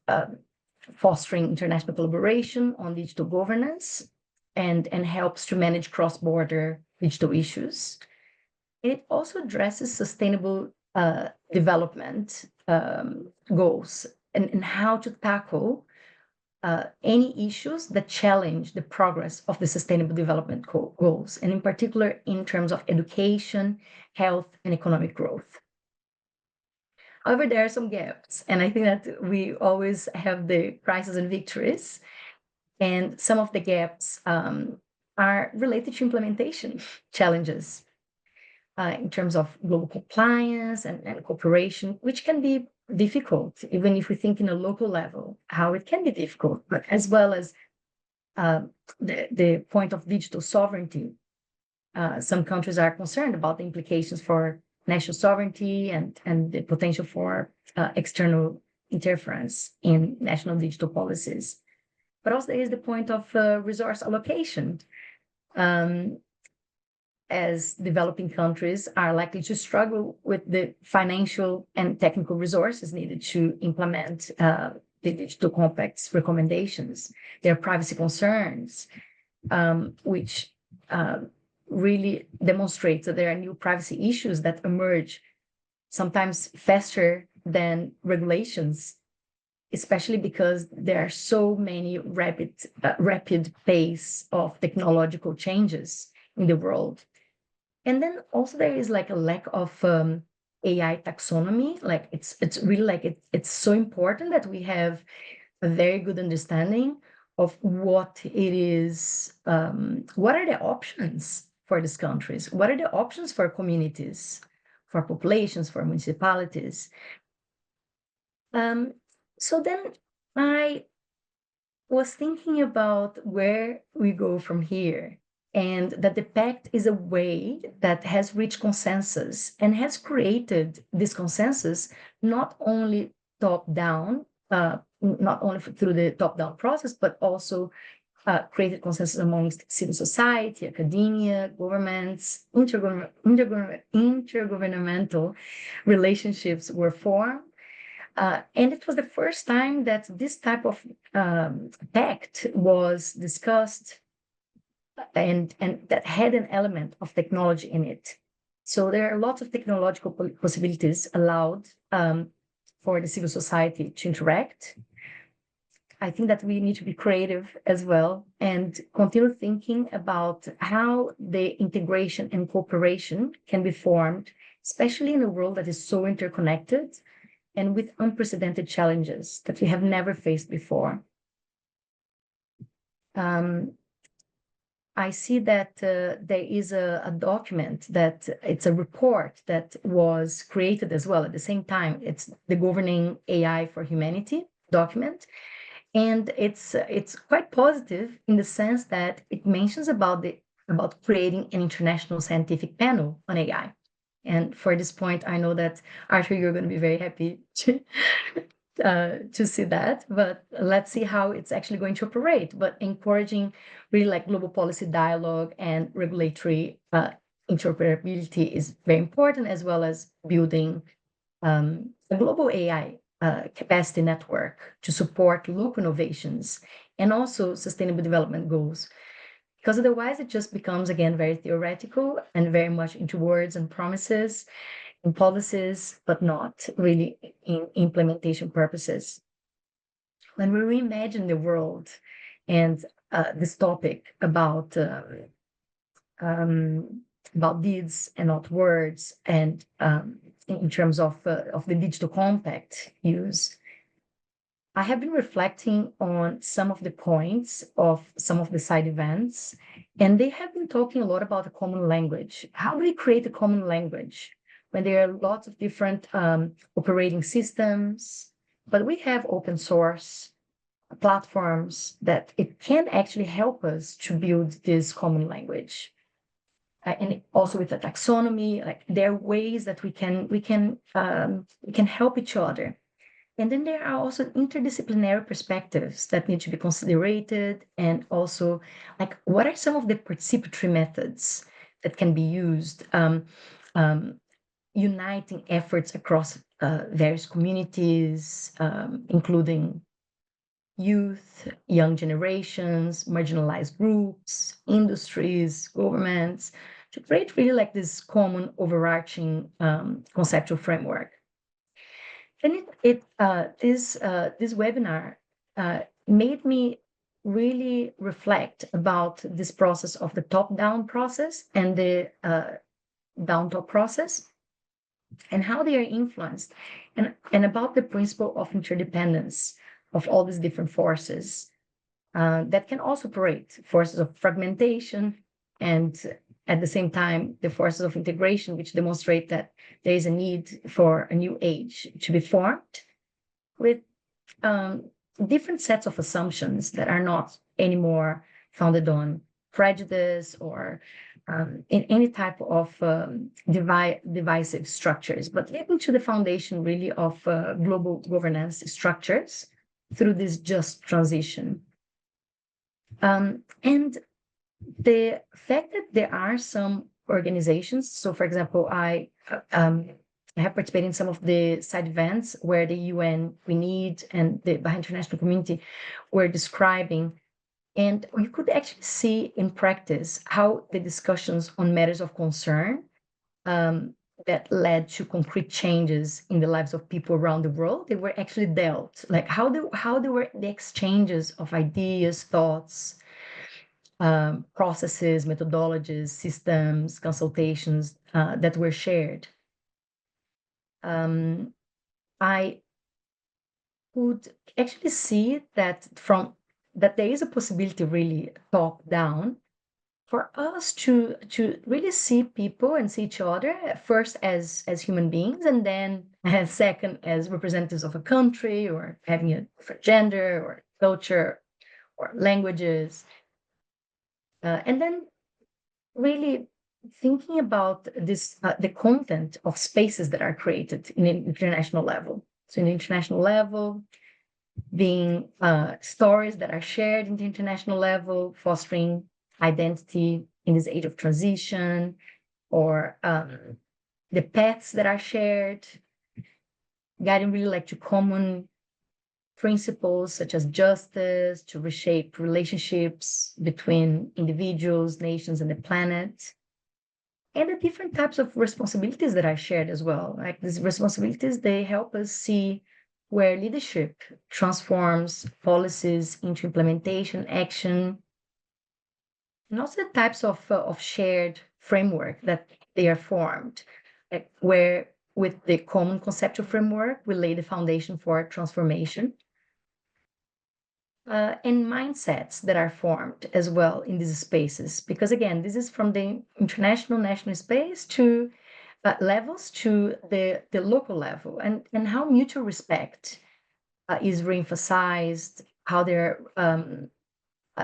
fostering international collaboration on digital governance and helps to manage cross-border digital issues. And it also addresses sustainable development goals and how to tackle any issues that challenge the progress of the Sustainable Development Goals, and in particular in terms of education, health, and economic growth. However, there are some gaps, and I think that we always have the crises and victories, and some of the gaps are related to implementation challenges in terms of global compliance and cooperation, which can be difficult, even if we think in a local level, how it can be difficult, but as well as the point of digital sovereignty. Some countries are concerned about the implications for national sovereignty and the potential for external interference in national digital policies. but also there is the point of resource allocation. As developing countries are likely to struggle with the financial and technical resources needed to implement the Digital Compact's recommendations. There are privacy concerns, which really demonstrates that there are new privacy issues that emerge sometimes faster than regulations, especially because there are so many rapid pace of technological changes in the world. And then also there is like a lack of AI taxonomy. Like it's really like it's so important that we have a very good understanding of what it is, what are the options for these countries? What are the options for communities, for populations, for municipalities? So then I was thinking about where we go from here, and that the Pact is a way that has reached consensus and has created this consensus not only top-down, not only through the top-down process, but also created consensus amongst civil society, academia, governments, intergovernmental relationships were formed. And it was the first time that this type of pact was discussed and that had an element of technology in it. So there are lots of technological possibilities allowed for the civil society to interact. I think that we need to be creative as well and continue thinking about how the integration and cooperation can be formed, especially in a world that is so interconnected and with unprecedented challenges that we have never faced before. I see that there is a document that it's a report that was created as well at the same time. It's the Governing AI for Humanity document. And it's quite positive in the sense that it mentions about creating an international scientific panel on AI. And for this point, I know that Arthur, you're going to be very happy to see that, but let's see how it's actually going to operate. But encouraging really like global policy dialogue and regulatory interoperability is very important, as well as building a global AI capacity network to support local innovations and also sustainable development goals. Because otherwise it just becomes, again, very theoretical and very much into words and promises and policies, but not really in implementation purposes. When we reimagine the world and this topic about deeds and not words, and in terms of the Digital Compact use, I have been reflecting on some of the points of some of the side events, and they have been talking a lot about a common language. How do we create a common language when there are lots of different operating systems, but we have open source platforms that it can actually help us to build this common language. And also with the taxonomy, like there are ways that we can help each other. And then there are also interdisciplinary perspectives that need to be considered, and also like what are some of the participatory methods that can be used, uniting efforts across various communities, including youth, young generations, marginalized groups, industries, governments, to create really like this common overarching conceptual framework. And this webinar made me really reflect about this process of the top-down process and the down-top process, and how they are influenced, and about the principle of interdependence of all these different forces that can also operate, forces of fragmentation, and at the same time, the forces of integration, which demonstrate that there is a need for a new age to be formed with different sets of assumptions that are not anymore founded on prejudice or in any type of divisive structures, but leading to the foundation really of global governance structures through this just transition. And the fact that there are some organizations, so for example, I have participated in some of the side events where the UN, We Need, and the Baha'i international community were describing, and you could actually see in practice how the discussions on matters of concern that led to concrete changes in the lives of people around the world, they were actually dealt, like how they were the exchanges of ideas, thoughts, processes, methodologies, systems, consultations that were shared. I could actually see that there is a possibility really top down for us to really see people and see each other first as human beings, and then second as representatives of a country or having a different gender or culture or languages. And then really thinking about this, the content of spaces that are created in an international level. So in the international level, being stories that are shared in the international level, fostering identity in this age of transition, or the paths that are shared, guiding really like to common principles such as justice, to reshape relationships between individuals, nations, and the planet, and the different types of responsibilities that are shared as well. Like these responsibilities, they help us see where leadership transforms policies into implementation, action, and also the types of shared framework that they are formed, like where with the common conceptual framework, we lay the foundation for transformation. And mindsets that are formed as well in these spaces. Because again, this is from the international national space to levels to the local level, and how mutual respect is reemphasized, how they're,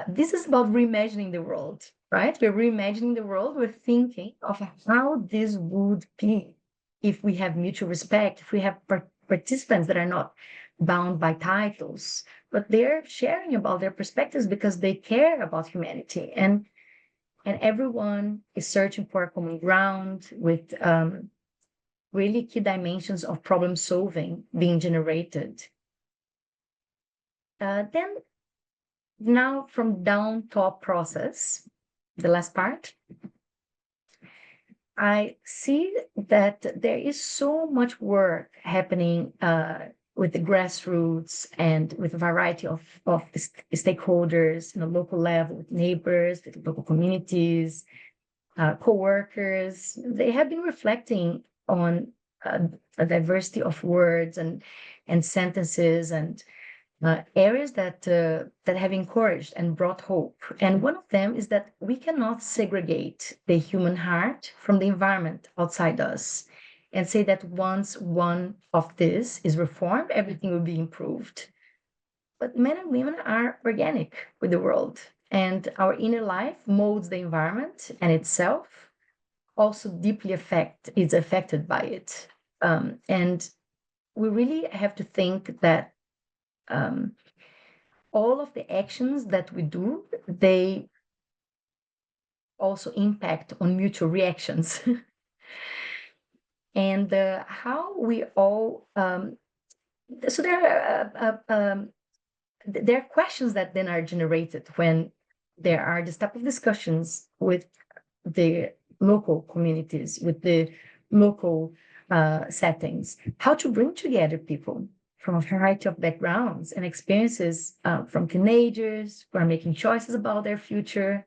this is about reimagining the world, right? We're reimagining the world, we're thinking of how this would be if we have mutual respect, if we have participants that are not bound by titles, but they're sharing about their perspectives because they care about humanity, and everyone is searching for a common ground with really key dimensions of problem solving being generated. Then now from down top process, the last part, I see that there is so much work happening with the grassroots and with a variety of stakeholders in a local level, with neighbors, with local communities, co-workers. They have been reflecting on a diversity of words and sentences and areas that have encouraged and brought hope. And one of them is that we cannot segregate the human heart from the environment outside us and say that once one of this is reformed, everything will be improved. But men and women are organic with the world, and our inner life molds the environment, and itself also deeply is affected by it. And we really have to think that all of the actions that we do, they also impact on mutual reactions. And how we all, so there are questions that then are generated when there are this type of discussions with the local communities, with the local settings, how to bring together people from a variety of backgrounds and experiences, from teenagers who are making choices about their future,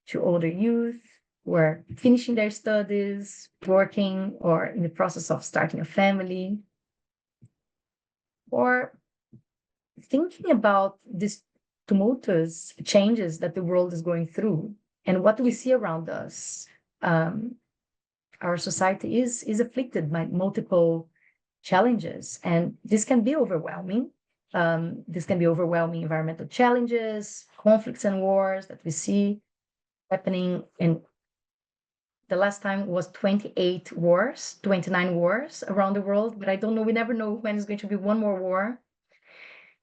to older youth who are finishing their studies, working, or in the process of starting a family, or thinking about these tumultuous changes that the world is going through and what do we see around us. Our society is afflicted by multiple challenges, and this can be overwhelming. This can be overwhelming environmental challenges, conflicts and wars that we see happening. In the last time was 29 wars around the world, but I don't know, we never know when it's going to be one more war.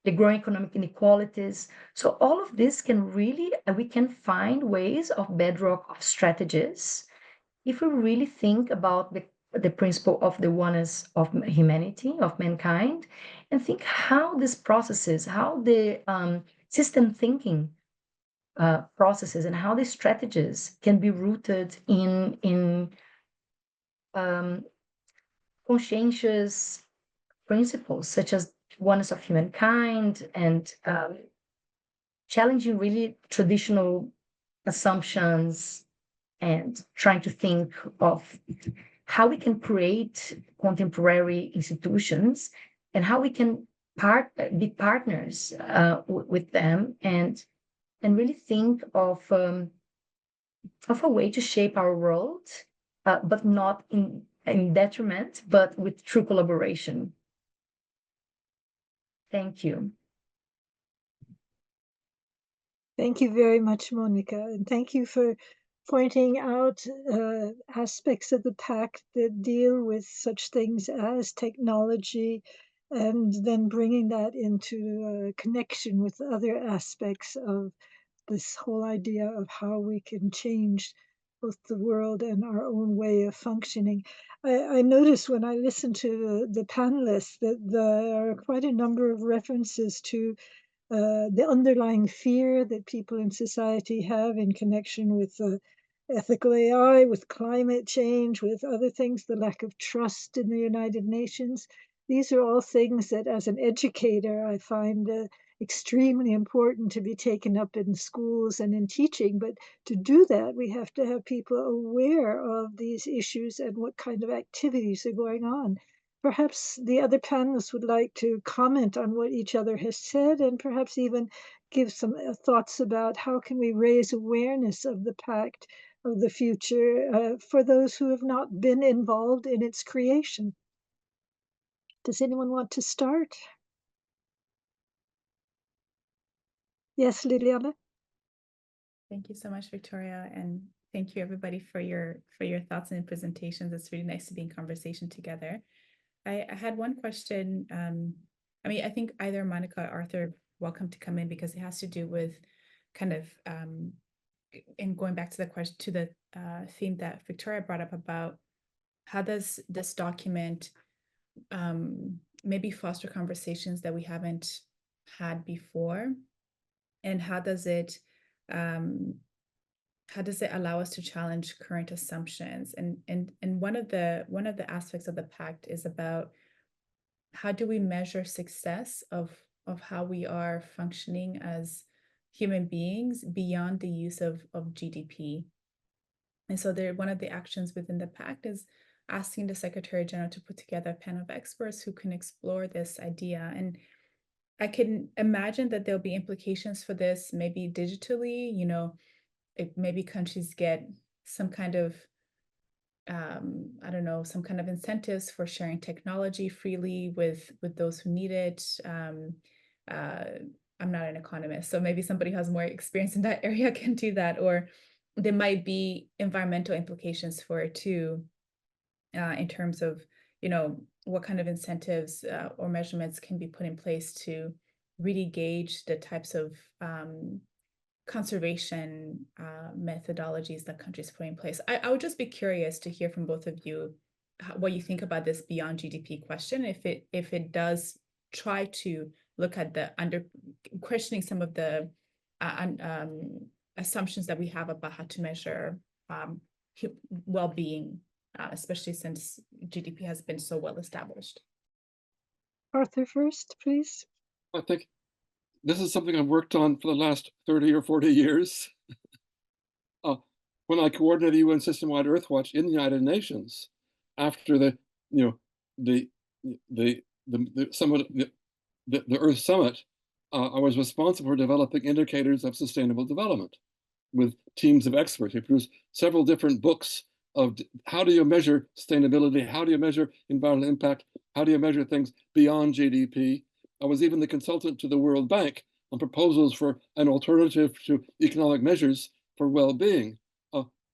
the growing economic inequalities. So all of this can really, we can find ways of bedrock of strategies if we really think about the principle of the oneness of humanity, of mankind, and think how these processes, how the system thinking processes and how these strategies can be rooted in conscientious principles such as oneness of humankind and challenging really traditional assumptions and trying to think of how we can create contemporary institutions and how we can be partners with them and really think of a way to shape our world, but not in detriment, but with true collaboration. Thank you. Thank you very much, Monica, and thank you for pointing out aspects of the Pact that deal with such things as technology, and then bringing that into connection with other aspects of this whole idea of how we can change both the world and our own way of functioning. I noticed when I listened to the panelists that there are quite a number of references to the underlying fear that people in society have in connection with ethical AI, with climate change, with other things, the lack of trust in the United Nations. These are all things that, as an educator, I find extremely important to be taken up in schools and in teaching. But to do that, we have to have people aware of these issues and what kind of activities are going on. Perhaps the other panelists would like to comment on what each other has said and perhaps even give some thoughts about how can we raise awareness of the Pact of the future for those who have not been involved in its creation. Does anyone want to start? Yes, Liliane? Thank you so much, Victoria, and thank you everybody for your thoughts and presentations. It's really nice to be in conversation together. I had one question. I mean, I think either Monica or Arthur welcome to come in because it has to do with kind of and going back to the question to the theme that Victoria brought up about how does this document maybe foster conversations that we haven't had before, and how does it allow us to challenge current assumptions? And one of the aspects of the Pact is about how do we measure success of how we are functioning as human beings beyond the use of GDP. And so one of the actions within the Pact is asking the Secretary General to put together a panel of experts who can explore this idea. And I can imagine that there'll be implications for this, maybe digitally, you know, maybe countries get some kind of, I don't know, some kind of incentives for sharing technology freely with those who need it. I'm not an economist, so maybe somebody who has more experience in that area can do that, or there might be environmental implications for it too, in terms of, you know, what kind of incentives or measurements can be put in place to really gauge the types of conservation methodologies that countries put in place. I would just be curious to hear from both of you what you think about this beyond GDP question, if it does try to look at the questioning some of the assumptions that we have about how to measure well-being, especially since GDP has been so well established. Arthur first, please. I think this is something I've worked on for the last 30 or 40 years. When I coordinated UN System-Wide Earthwatch in the United Nations, after the summit, the Earth Summit, I was responsible for developing indicators of sustainable development with teams of experts. We produced several different books of how do you measure sustainability, how do you measure environmental impact, how do you measure things beyond GDP. I was even the consultant to the World Bank on proposals for an alternative to economic measures for well-being.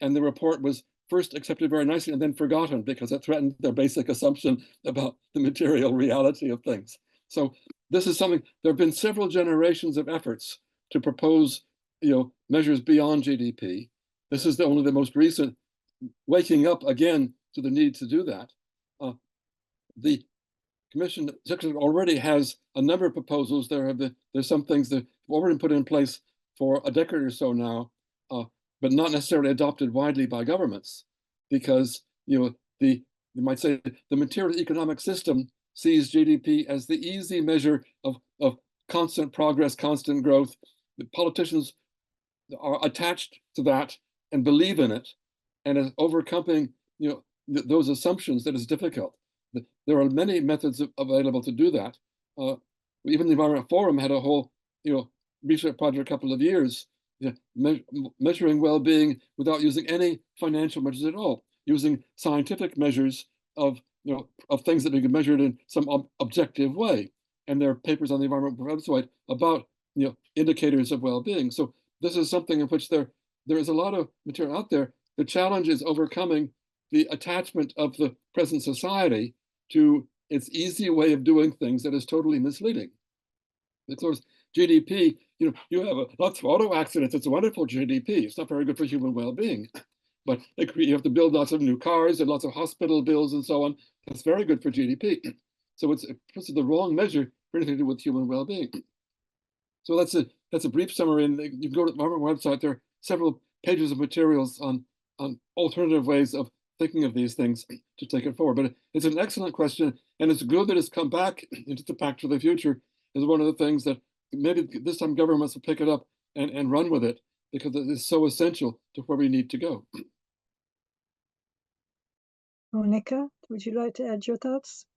And the report was first accepted very nicely and then forgotten because it threatened their basic assumption about the material reality of things. So this is something, there have been several generations of efforts to propose, measures beyond GDP. This is only the most recent waking up again to the need to do that. The Commission Secretary already has a number of proposals. There's some things that have already been put in place for a decade or so now, but not necessarily adopted widely by governments, because you might say the material economic system sees GDP as the easy measure of constant progress, constant growth. The politicians are attached to that and believe in it, and as overcoming those assumptions that is difficult. There are many methods available to do that. Even the Environment Forum had a whole research project a couple of years measuring well-being without using any financial measures at all, using scientific measures of things that we can measure in some objective way. And there are papers on the Environment website about indicators of well-being. So this is something in which there is a lot of material out there. The challenge is overcoming the attachment of the present society to its easy way of doing things that is totally misleading. Of course, GDP, you have lots of auto accidents. It's a wonderful GDP. It's not very good for human well-being. But you have to build lots of new cars and lots of hospital bills and so on. That's very good for GDP. So it's the wrong measure for anything to do with human well-being. So that's a brief summary. And you can go to the website. There are several pages of materials on alternative ways of thinking of these things to take it forward. But it's an excellent question, and it's good that it's come back into the Pact for the Future. Is one of the things that maybe this time governments will pick it up and run with it, because it is so essential to where we need to go. Monica, would you like to add your thoughts?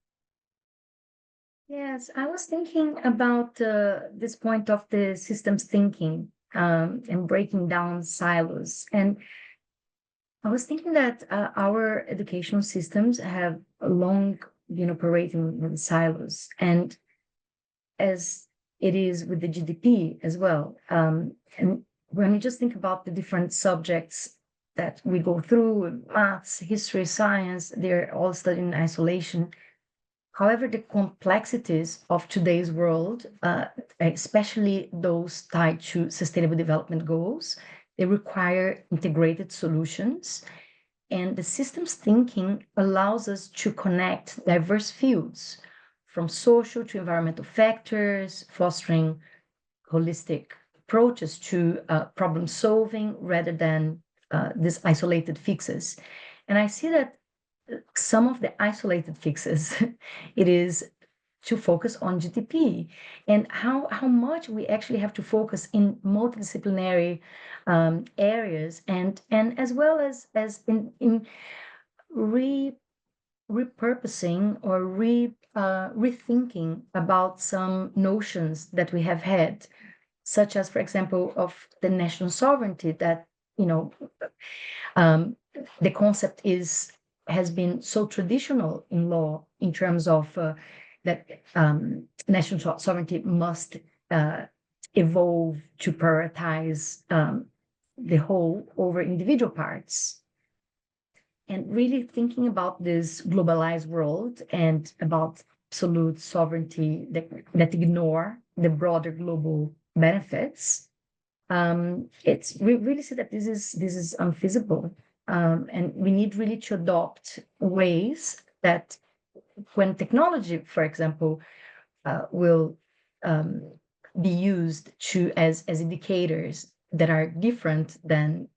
Yes, I was thinking about this point of the systems thinking and breaking down silos. And I was thinking that our educational systems have long been operating in silos, and as it is with the GDP as well. And when you just think about the different subjects that we go through, maths, history, science, they're all studied in isolation. However, the complexities of today's world, especially those tied to sustainable development goals, they require integrated solutions. And the systems thinking allows us to connect diverse fields, from social to environmental factors, fostering holistic approaches to problem solving rather than these isolated fixes. And I see that some of the isolated fixes, it is to focus on GDP, and how much we actually have to focus in multidisciplinary areas, and as well as in repurposing or rethinking about some notions that we have had, such as, for example, of the national sovereignty, that the concept has been so traditional in law in terms of that national sovereignty must evolve to prioritize the whole over individual parts. And really thinking about this globalized world and about absolute sovereignty that ignore the broader global benefits, we really see that this is unfeasible. And we need really to adopt ways that when technology, for example, will be used as indicators that are different than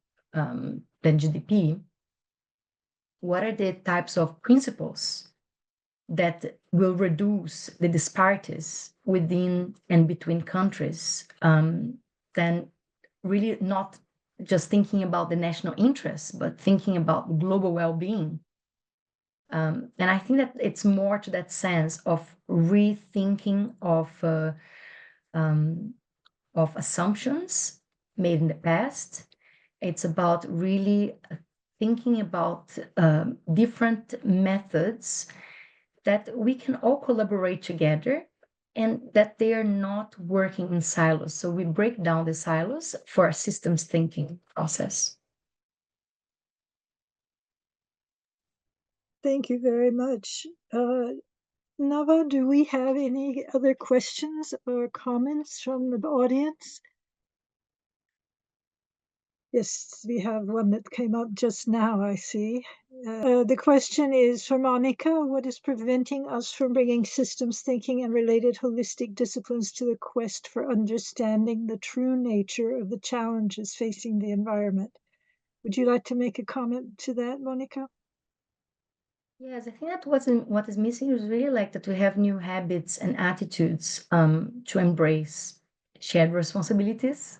GDP, what are the types of principles that will reduce the disparities within and between countries, then really not just thinking about the national interests, but thinking about global well-being. And I think that it's more to that sense of rethinking of assumptions made in the past. It's about really thinking about different methods that we can all collaborate together, and that they are not working in silos. So we break down the silos for a systems thinking process. Thank you very much. Nava, do we have any other questions or comments from the audience? Yes, we have one that came up just now, I see. The question is for Monica. What is preventing us from bringing systems thinking and related holistic disciplines to the quest for understanding the true nature of the challenges facing the environment? Would you like to make a comment to that, Monica? Yes, I think that what is missing is really like that we have new habits and attitudes to embrace shared responsibilities.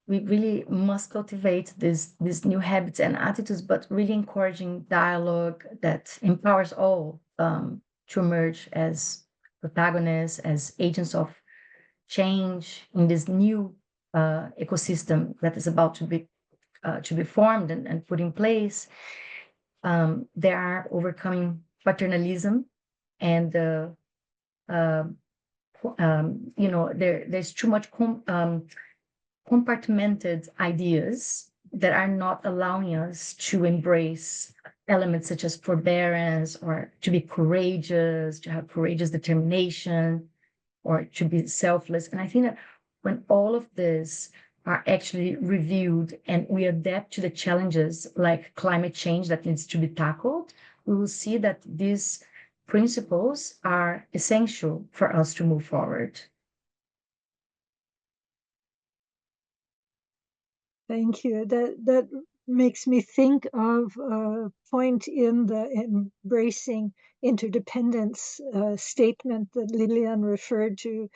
We really must cultivate these new habits and attitudes, but really encouraging dialogue that empowers all to emerge as protagonists, as agents of change in this new ecosystem that is about to be formed and put in place. They are overcoming paternalism and there's too much compartmented ideas that are not allowing us to embrace elements such as forbearance, or to be courageous, to have courageous determination, or to be selfless. And I think that when all of this are actually reviewed and we adapt to the challenges like climate change that needs to be tackled, we will see that these principles are essential for us to move forward. Thank you. That makes me think of a point in the embracing interdependence statement that Liliane referred to,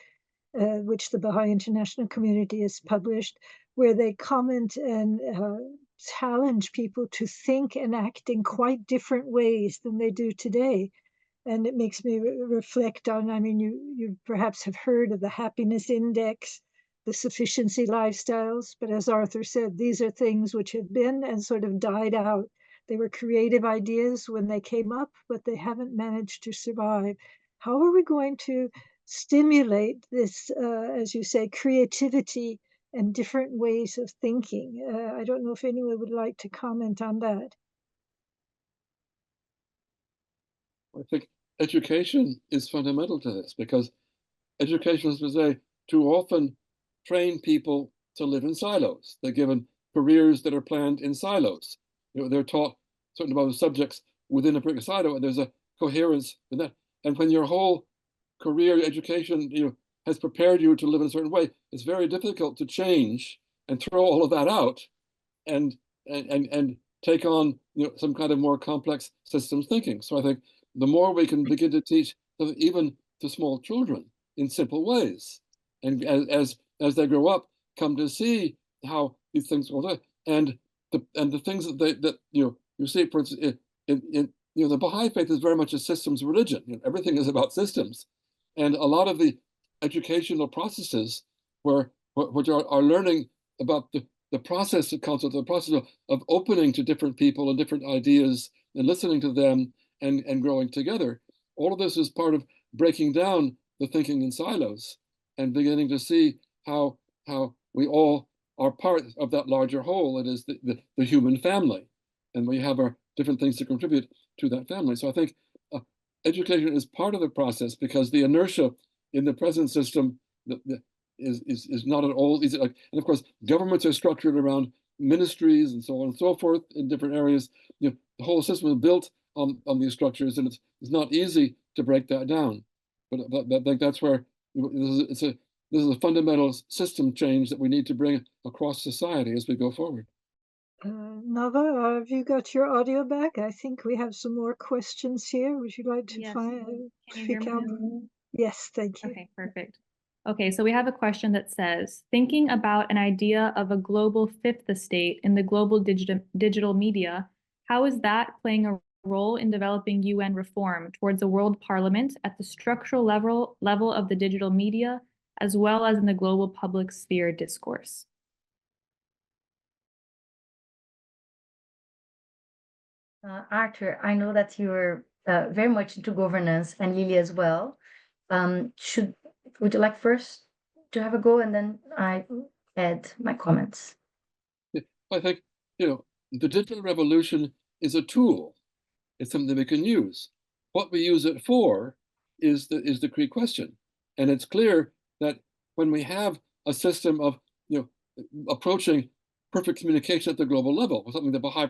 which the Baha'i international community has published, where they comment and challenge people to think and act in quite different ways than they do today. And it makes me reflect on, I mean, you perhaps have heard of the happiness index, the sufficiency lifestyles, but as Arthur said, these are things which have been and sort of died out. They were creative ideas when they came up, but they haven't managed to survive. How are we going to stimulate this, as you say, creativity and different ways of thinking? I don't know if anyone would like to comment on that. I think education is fundamental to this, because education, as we say, too often train people to live in silos. They're given careers that are planned in silos. They're taught certain about the subjects within a particular silo, and there's a coherence in that. And when your whole career education has prepared you to live in a certain way, it's very difficult to change and throw all of that out and take on some kind of more complex systems thinking. So I think the more we can begin to teach even to small children in simple ways, and as they grow up, come to see how these things go on, and the things that you see, for instance, in the Baha'i faith is very much a systems religion. Everything is about systems, and a lot of the educational processes which are learning about the process of concept, the process of opening to different people and different ideas and listening to them and growing together. All of this is part of breaking down the thinking in silos and beginning to see how we all are part of that larger whole. It is the human family, and we have our different things to contribute to that family. So I think education is part of the process, because the inertia in the present system is not at all easy. And of course, governments are structured around ministries and so on and so forth in different areas. The whole system is built on these structures, and it's not easy to break that down. But I think that's where this is a fundamental system change that we need to bring across society as we go forward. Nava, have you got your audio back? I think we have some more questions here. Would you like to speak out? Yes, thank you. Okay, perfect. Okay, so we have a question that says, thinking about an idea of a global fifth estate in the global digital media, how is that playing a role in developing UN reform towards a world parliament at the structural level of the digital media, as well as in the global public sphere discourse? Arthur, I know that you're very much into governance, and Lily as well. Would you like first to have a go, and then I add my comments? Yeah, I think, the digital revolution is a tool. It's something we can use. what we use it for is the key question. And it's clear that when we have a system of approaching perfect communication at the global level, something that Baha'i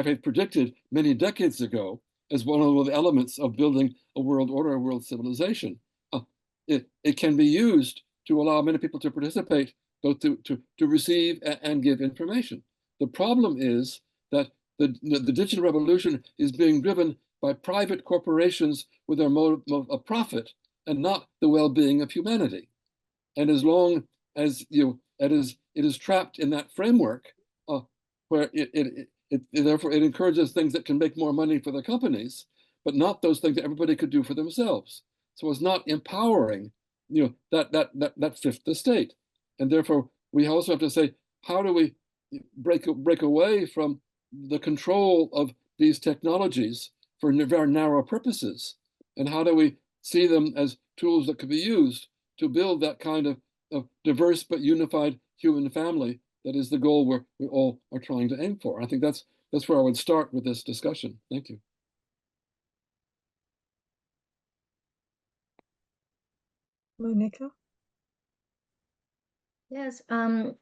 faith predicted many decades ago as one of the elements of building a world order, a world civilization, it can be used to allow many people to participate, both to receive and give information. The problem is that the digital revolution is being driven by private corporations with their motive of profit and not the well-being of humanity. And as long as it is trapped in that framework, where therefore it encourages things that can make more money for the companies, but not those things that everybody could do for themselves. So it's not empowering that fifth estate. And therefore we also have to say, how do we break away from the control of these technologies for very narrow purposes? And how do we see them as tools that could be used to build that kind of diverse but unified human family that is the goal we all are trying to aim for? I think that's where I would start with this discussion. Thank you. Monica? Yes, I'm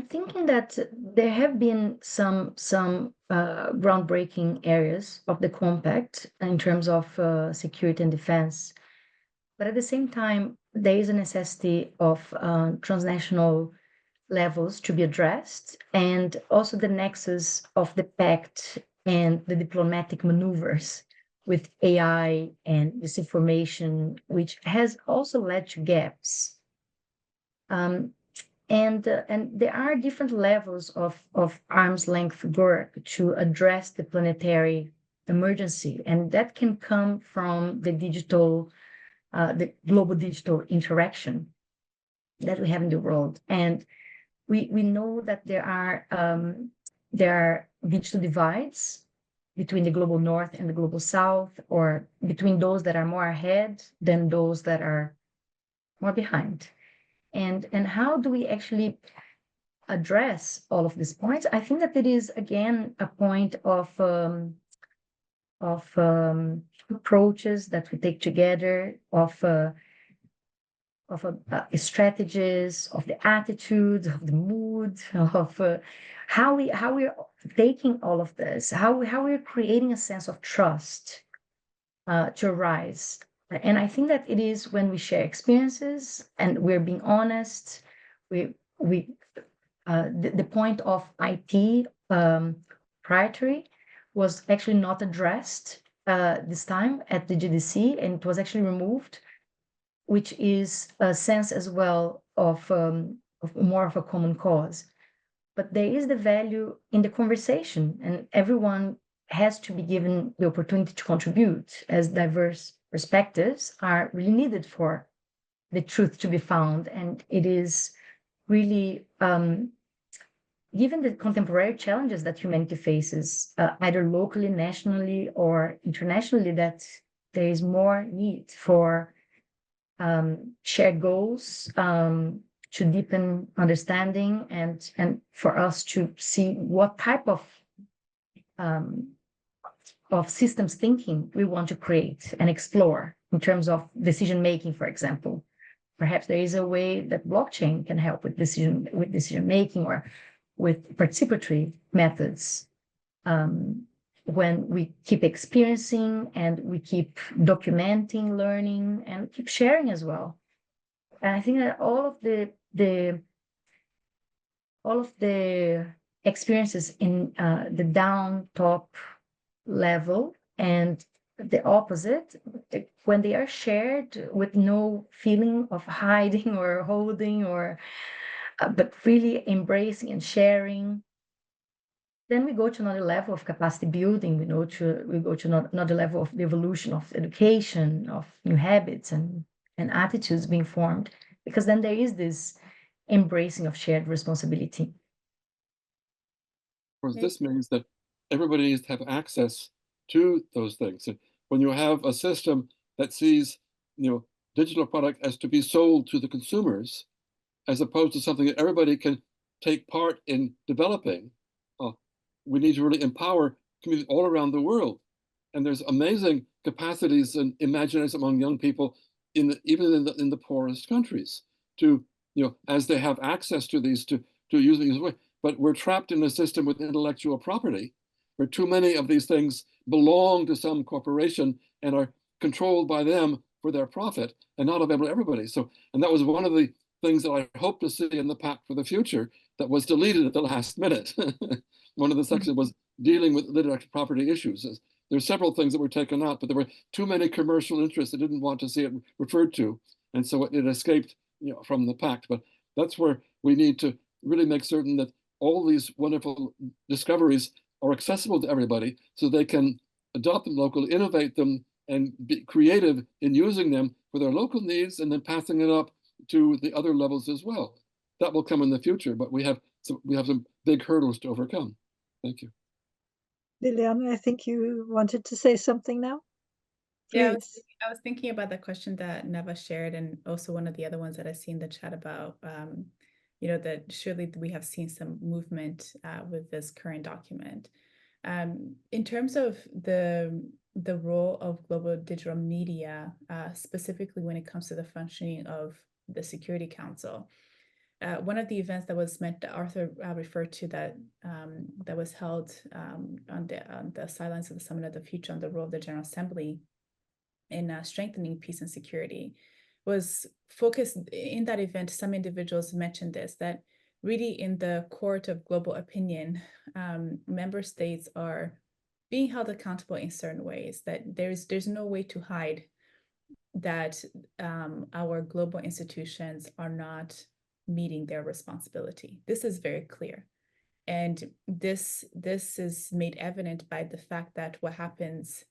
thinking that there have been some groundbreaking areas of the compact in terms of security and defense, but at the same time, there is a necessity of transnational levels to be addressed, and also the nexus of the Pact and the diplomatic maneuvers with AI and disinformation, which has also led to gaps. And there are different levels of arm's length work to address the planetary emergency, and that can come from the global digital interaction that we have in the world. And we know that there are digital divides between the global north and the global south, or between those that are more ahead than those that are more behind. And how do we actually address all of these points? I think that it is, again, a point of approaches that we take together, of strategies, of the attitudes, of the mood, of how we're taking all of this, how we're creating a sense of trust to arise. And I think that it is when we share experiences and we're being honest. The point of IP proprietary was actually not addressed this time at the GDC, and it was actually removed, which is a sense as well of more of a common cause. But there is the value in the conversation, and everyone has to be given the opportunity to contribute, as diverse perspectives are really needed for the truth to be found. And it is really, given the contemporary challenges that humanity faces, either locally, nationally, or internationally, that there is more need for shared goals, to deepen understanding, and for us to see what type of systems thinking we want to create and explore in terms of decision making, for example. Perhaps there is a way that blockchain can help with decision making, or with participatory methods, when we keep experiencing and we keep documenting, learning, and keep sharing as well. And I think that all of the experiences in the down top level and the opposite, when they are shared with no feeling of hiding or holding, or but really embracing and sharing, then we go to another level of capacity building. We go to another level of the evolution of education, of new habits and attitudes being formed, because then there is this embracing of shared responsibility. Of course, this means that everybody needs to have access to those things. And when you have a system that sees, digital product as to be sold to the consumers, as opposed to something that everybody can take part in developing, we need to really empower communities all around the world And there's amazing capacities and imagination among young people even in the poorest countries to, as they have access to these, to use these way. But we're trapped in a system with intellectual property where too many of these things belong to some corporation and are controlled by them for their profit and not available to everybody. So, and that was one of the things that I hope to see in the Pact for the Future that was deleted at the last minute. One of the sections was dealing with intellectual property issues. There's several things that were taken out, but there were too many commercial interests that didn't want to see it referred to. And so it escaped from the Pact. But that's where we need to really make certain that all these wonderful discoveries are accessible to everybody so they can adopt them locally, innovate them, and be creative in using them for their local needs and then passing it up to the other levels as well. That will come in the future, but we have some big hurdles to overcome. Thank you. Liliane, I think you wanted to say something now. Yeah, Please. I was thinking about the question that Neva shared, and also one of the other ones that I see in the chat about, that surely we have seen some movement with this current document. In terms of the role of global digital media, specifically when it comes to the functioning of the Security Council, one of the events that was meant that Arthur referred to that was held on the sidelines of the Summit of the Future on the role of the General Assembly in strengthening peace and security was focused in that event. Some individuals mentioned this, that really in the court of global opinion, member states are being held accountable in certain ways, that there's no way to hide that our global institutions are not meeting their responsibility. This is very clear. And this is made evident by the fact that what happens,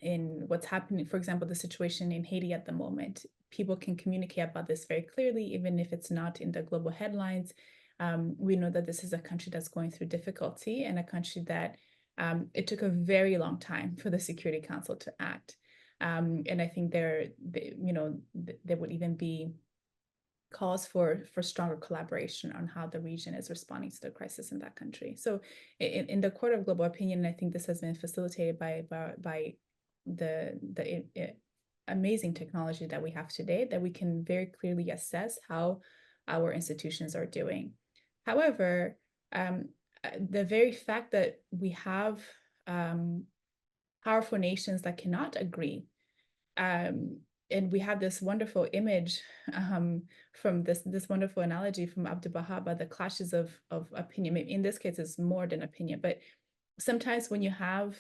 in what's happening, for example, the situation in Haiti at the moment, people can communicate about this very clearly, even if it's not in the global headlines. We know that this is a country that's going through difficulty and a country that it took a very long time for the Security Council to act. And I think there would even be calls for stronger collaboration on how the region is responding to the crisis in that country. So in the court of global opinion, I think this has been facilitated by the amazing technology that we have today, that we can very clearly assess how our institutions are doing. However, the very fact that we have powerful nations that cannot agree, and we have this wonderful image from this wonderful analogy from Abdu'l Baha about the clashes of opinion. In this case, it's more than opinion, but sometimes when you have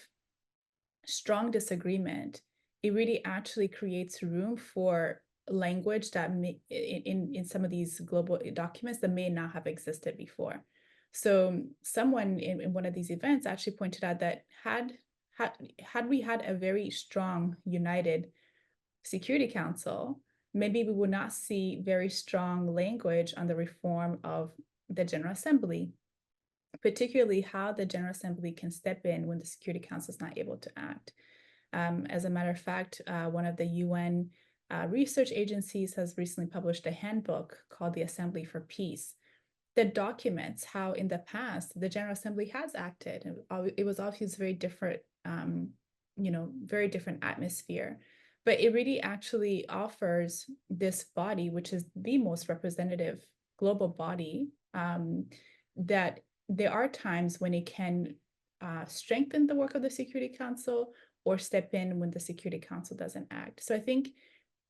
strong disagreement, it really actually creates room for language that in some of these global documents that may not have existed before. So someone in one of these events actually pointed out that had we had a very strong, united Security Council, maybe we would not see very strong language on the reform of the General Assembly, particularly how the General Assembly can step in when the Security Council is not able to act. As a matter of fact, one of the UN research agencies has recently published a handbook called the Assembly for Peace that documents how in the past the General Assembly has acted. It was obviously very different, very different atmosphere. But it really actually offers this body, which is the most representative global body, that there are times when it can strengthen the work of the Security Council or step in when the Security Council doesn't act. So I think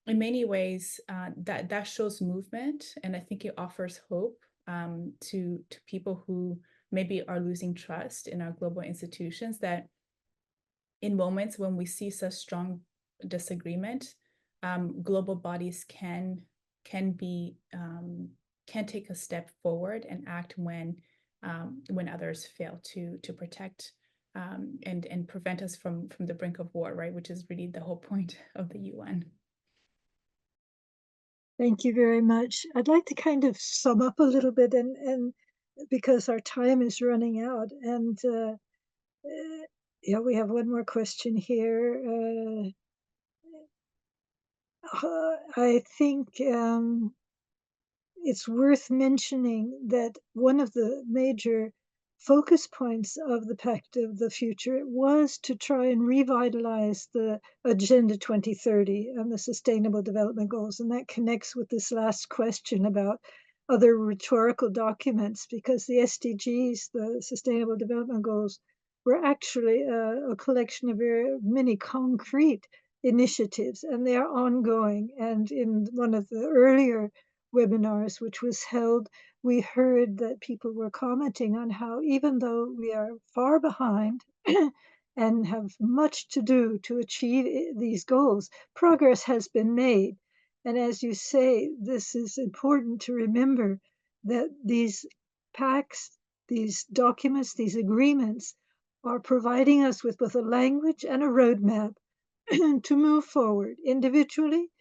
in many ways that shows movement, and I think it offers hope to people who maybe are losing trust in our global institutions, that in moments when we see such strong disagreement, global bodies can take a step forward and act when others fail to protect and prevent us from the brink of war, right? Which is really the whole point of the UN. Thank you very much. I'd like to kind of sum up a little bit, and because our time is running out, and we have one more question here. I think it's worth mentioning that one of the major focus points of the Pact of the Future was to try and revitalize the Agenda 2030 and the Sustainable Development Goals. And that connects with this last question about other rhetorical documents, because the SDGs, the Sustainable Development Goals, were actually a collection of very many concrete initiatives, and they are ongoing. And in one of the earlier webinars, which was held, we heard that people were commenting on how, even though we are far behind and have much to do to achieve these goals, progress has been made. And as you say, this is important to remember, that these pacts, these documents, these agreements are providing us with both a language and a roadmap to move forward individually,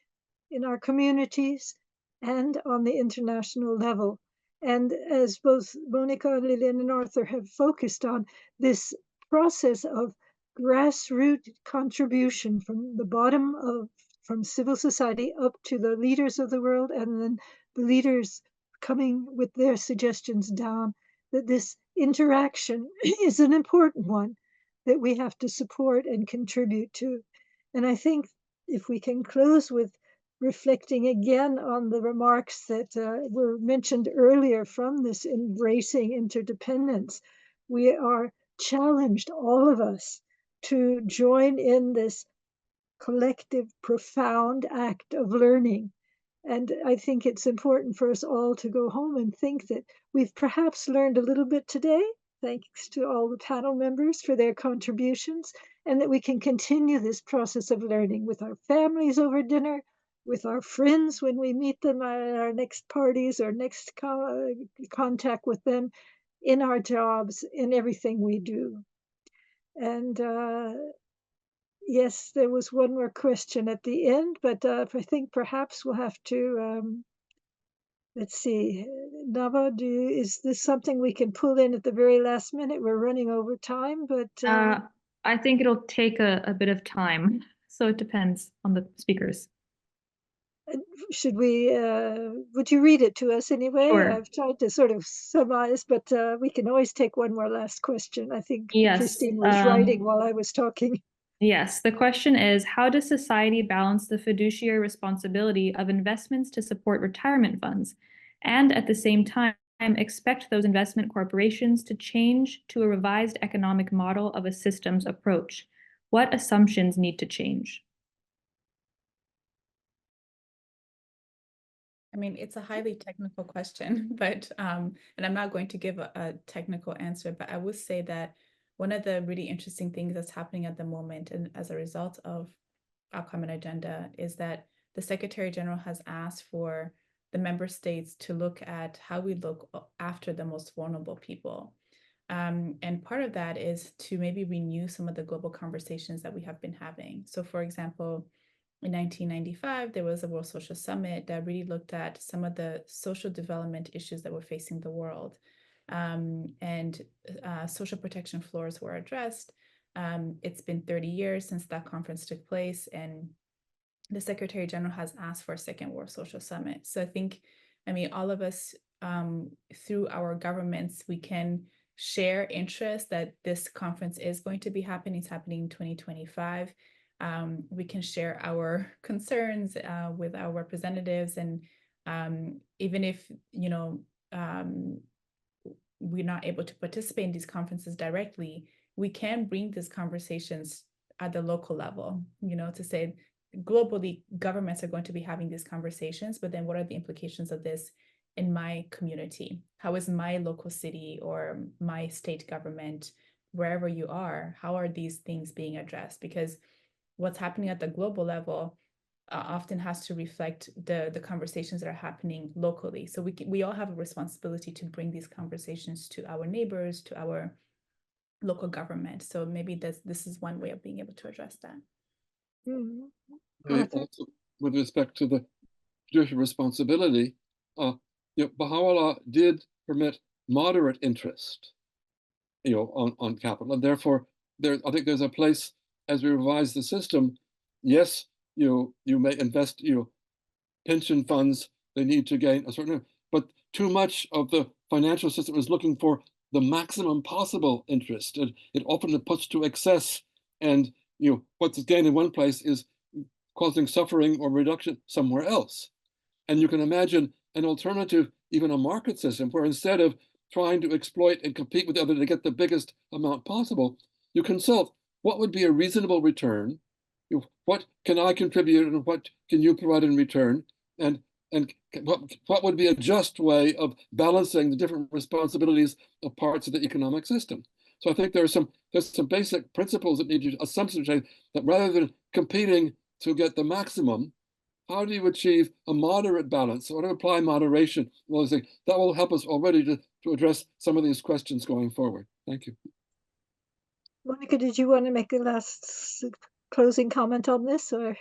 in our communities, and on the international level. And as both Monica, Liliane, and Arthur have focused on, this process of grassroots contribution from the bottom of, from civil society up to the leaders of the world, and then the leaders coming with their suggestions down, that this interaction is an important one that we have to support and contribute to. And I think if we can close with reflecting again on the remarks that were mentioned earlier from this embracing interdependence, we are challenged, all of us, to join in this collective, profound act of learning. And I think it's important for us all to go home and think that we've perhaps learned a little bit today, thanks to all the panel members for their contributions, and that we can continue this process of learning with our families over dinner, with our friends when we meet them at our next parties or next contact with them, in our jobs, in everything we do. And yes, there was one more question at the end, but I think perhaps we'll have to, let's see, Nava, is this something we can pull in at the very last minute? We're running over time, but I think it'll take a bit of time, so it depends on the speakers. Should we, would you read it to us anyway? Sure. I've tried to sort of summarize, but we can always take one more last question. I think Yes, Christine was writing while I was talking. Yes, the question is, how does society balance the fiduciary responsibility of investments to support retirement funds, and at the same time expect those investment corporations to change to a revised economic model of a systems approach? What assumptions need to change? I mean, it's a highly technical question, but and I'm not going to give a technical answer, but I would say that one of the really interesting things that's happening at the moment, and as a result of our common agenda, is that the Secretary General has asked for the member states to look at how we look after the most vulnerable people. And part of that is to maybe renew some of the global conversations that we have been having. So for example, in 1995, there was a World Social Summit that really looked at some of the social development issues that were facing the world. And social protection floors were addressed. It's been 30 years since that conference took place, and the Secretary General has asked for a second World Social Summit. So I think, I mean, all of us, through our governments, we can share interest that this conference is going to be happening. It's happening in 2025. We can share our concerns with our representatives, and even if, you know, we're not able to participate in these conferences directly, we can bring these conversations at the local level, you know, to say globally governments are going to be having these conversations, but then what are the implications of this in my community? How is my local city or my state government, wherever you are, how are these things being addressed? Because what's happening at the global level often has to reflect the conversations that are happening locally. So we all have a responsibility to bring these conversations to our neighbors, to our local government. So maybe this is one way of being able to address that. Also, with respect to the fiduciary responsibility, Baha'u'llah did permit moderate interest, on capital, and therefore I think there's a place, as we revise the system. Yes, you may invest pension funds, they need to gain a certain, but too much of the financial system is looking for the maximum possible interest. It often puts to excess, and what's gained in one place is causing suffering or reduction somewhere else. And you can imagine an alternative, even a market system, where instead of trying to exploit and compete with the other to get the biggest amount possible, you consult what would be a reasonable return, what can I contribute and what can you provide in return, and what would be a just way of balancing the different responsibilities of parts of the economic system. So I think there's some basic principles that need to assumptions that rather than competing to get the maximum, how do you achieve a moderate balance? So how to apply moderation? Well, that will help us already to address some of these questions going forward. Thank you. Monica, did you want to make a last closing comment on this, or?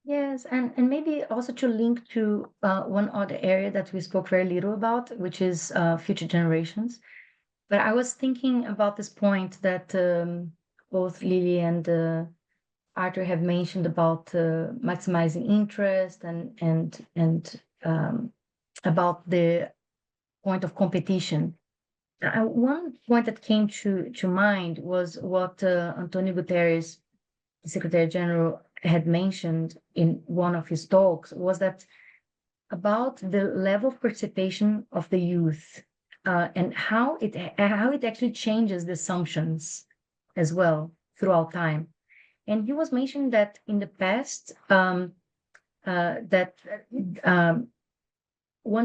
Yes, and maybe also to link to one other area that we spoke very little about, which is future generations. But I was thinking about this point that both Lily and Arthur have mentioned about maximizing interest and about the point of competition. One point that came to mind was what Antonio Guterres, the Secretary General, had mentioned in one of his talks, was that about the level of participation of the youth and how it actually changes the assumptions as well throughout time. And he was mentioning that in the past, one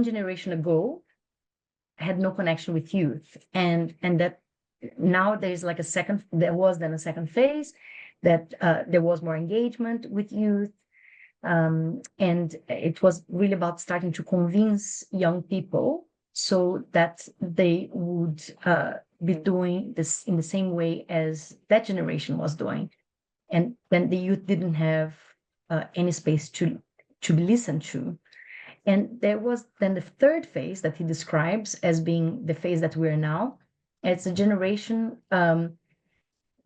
generation ago had no connection with youth, and that now there's like there was then a second phase, that there was more engagement with youth, and it was really about starting to convince young people so that they would be doing this in the same way as that generation was doing. And when the youth didn't have any space to be listened to. And there was then the third phase that he describes as being the phase that we're now. It's a generation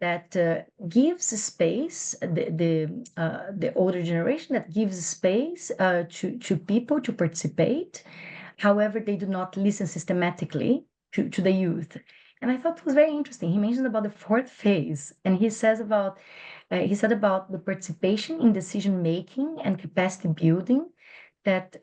that gives space, the older generation that gives space to people to participate. However, they do not listen systematically to the youth. And I thought it was very interesting. He mentioned about the fourth phase, and he said about the participation in decision making and capacity building, that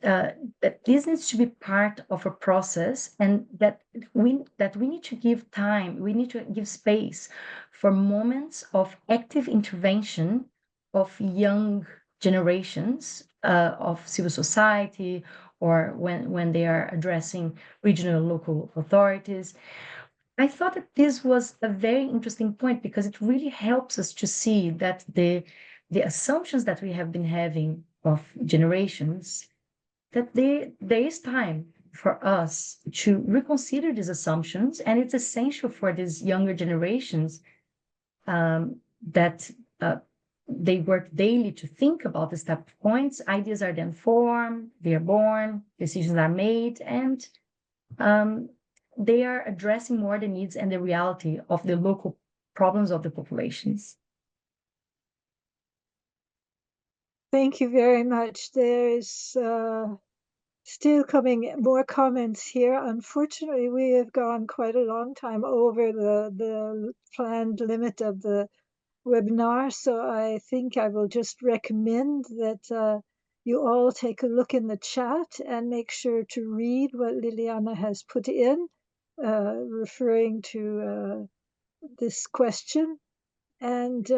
this needs to be part of a process, and that we need to give time, we need to give space for moments of active intervention of young generations of civil society, or when they are addressing regional and local authorities. I thought that this was a very interesting point, because it really helps us to see that the assumptions that we have been having of generations, that there is time for us to reconsider these assumptions, and it's essential for these younger generations that they work daily to think about this type of points. Ideas are then formed, they are born, decisions are made, and they are addressing more the needs and the reality of the local problems of the populations. Thank you very much. There is still coming more comments here. Unfortunately, we have gone quite a long time over the planned limit of the webinar, so I think I will just recommend that you all take a look in the chat and make sure to read what Liliane has put in, referring to this question, and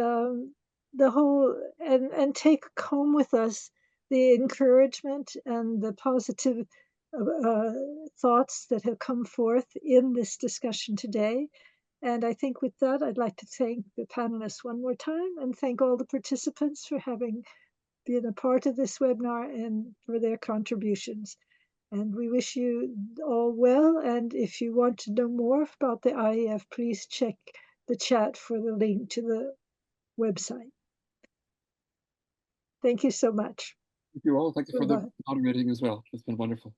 and take home with us the encouragement and the positive thoughts that have come forth in this discussion today. And I think with that, I'd like to thank the panelists one more time, and thank all the participants for having been a part of this webinar and for their contributions. And we wish you all well. And if you want to know more about the IEF, please check the chat for the link to the website. Thank you so much. Thank you all. Thank you for the moderating as well. It's been wonderful.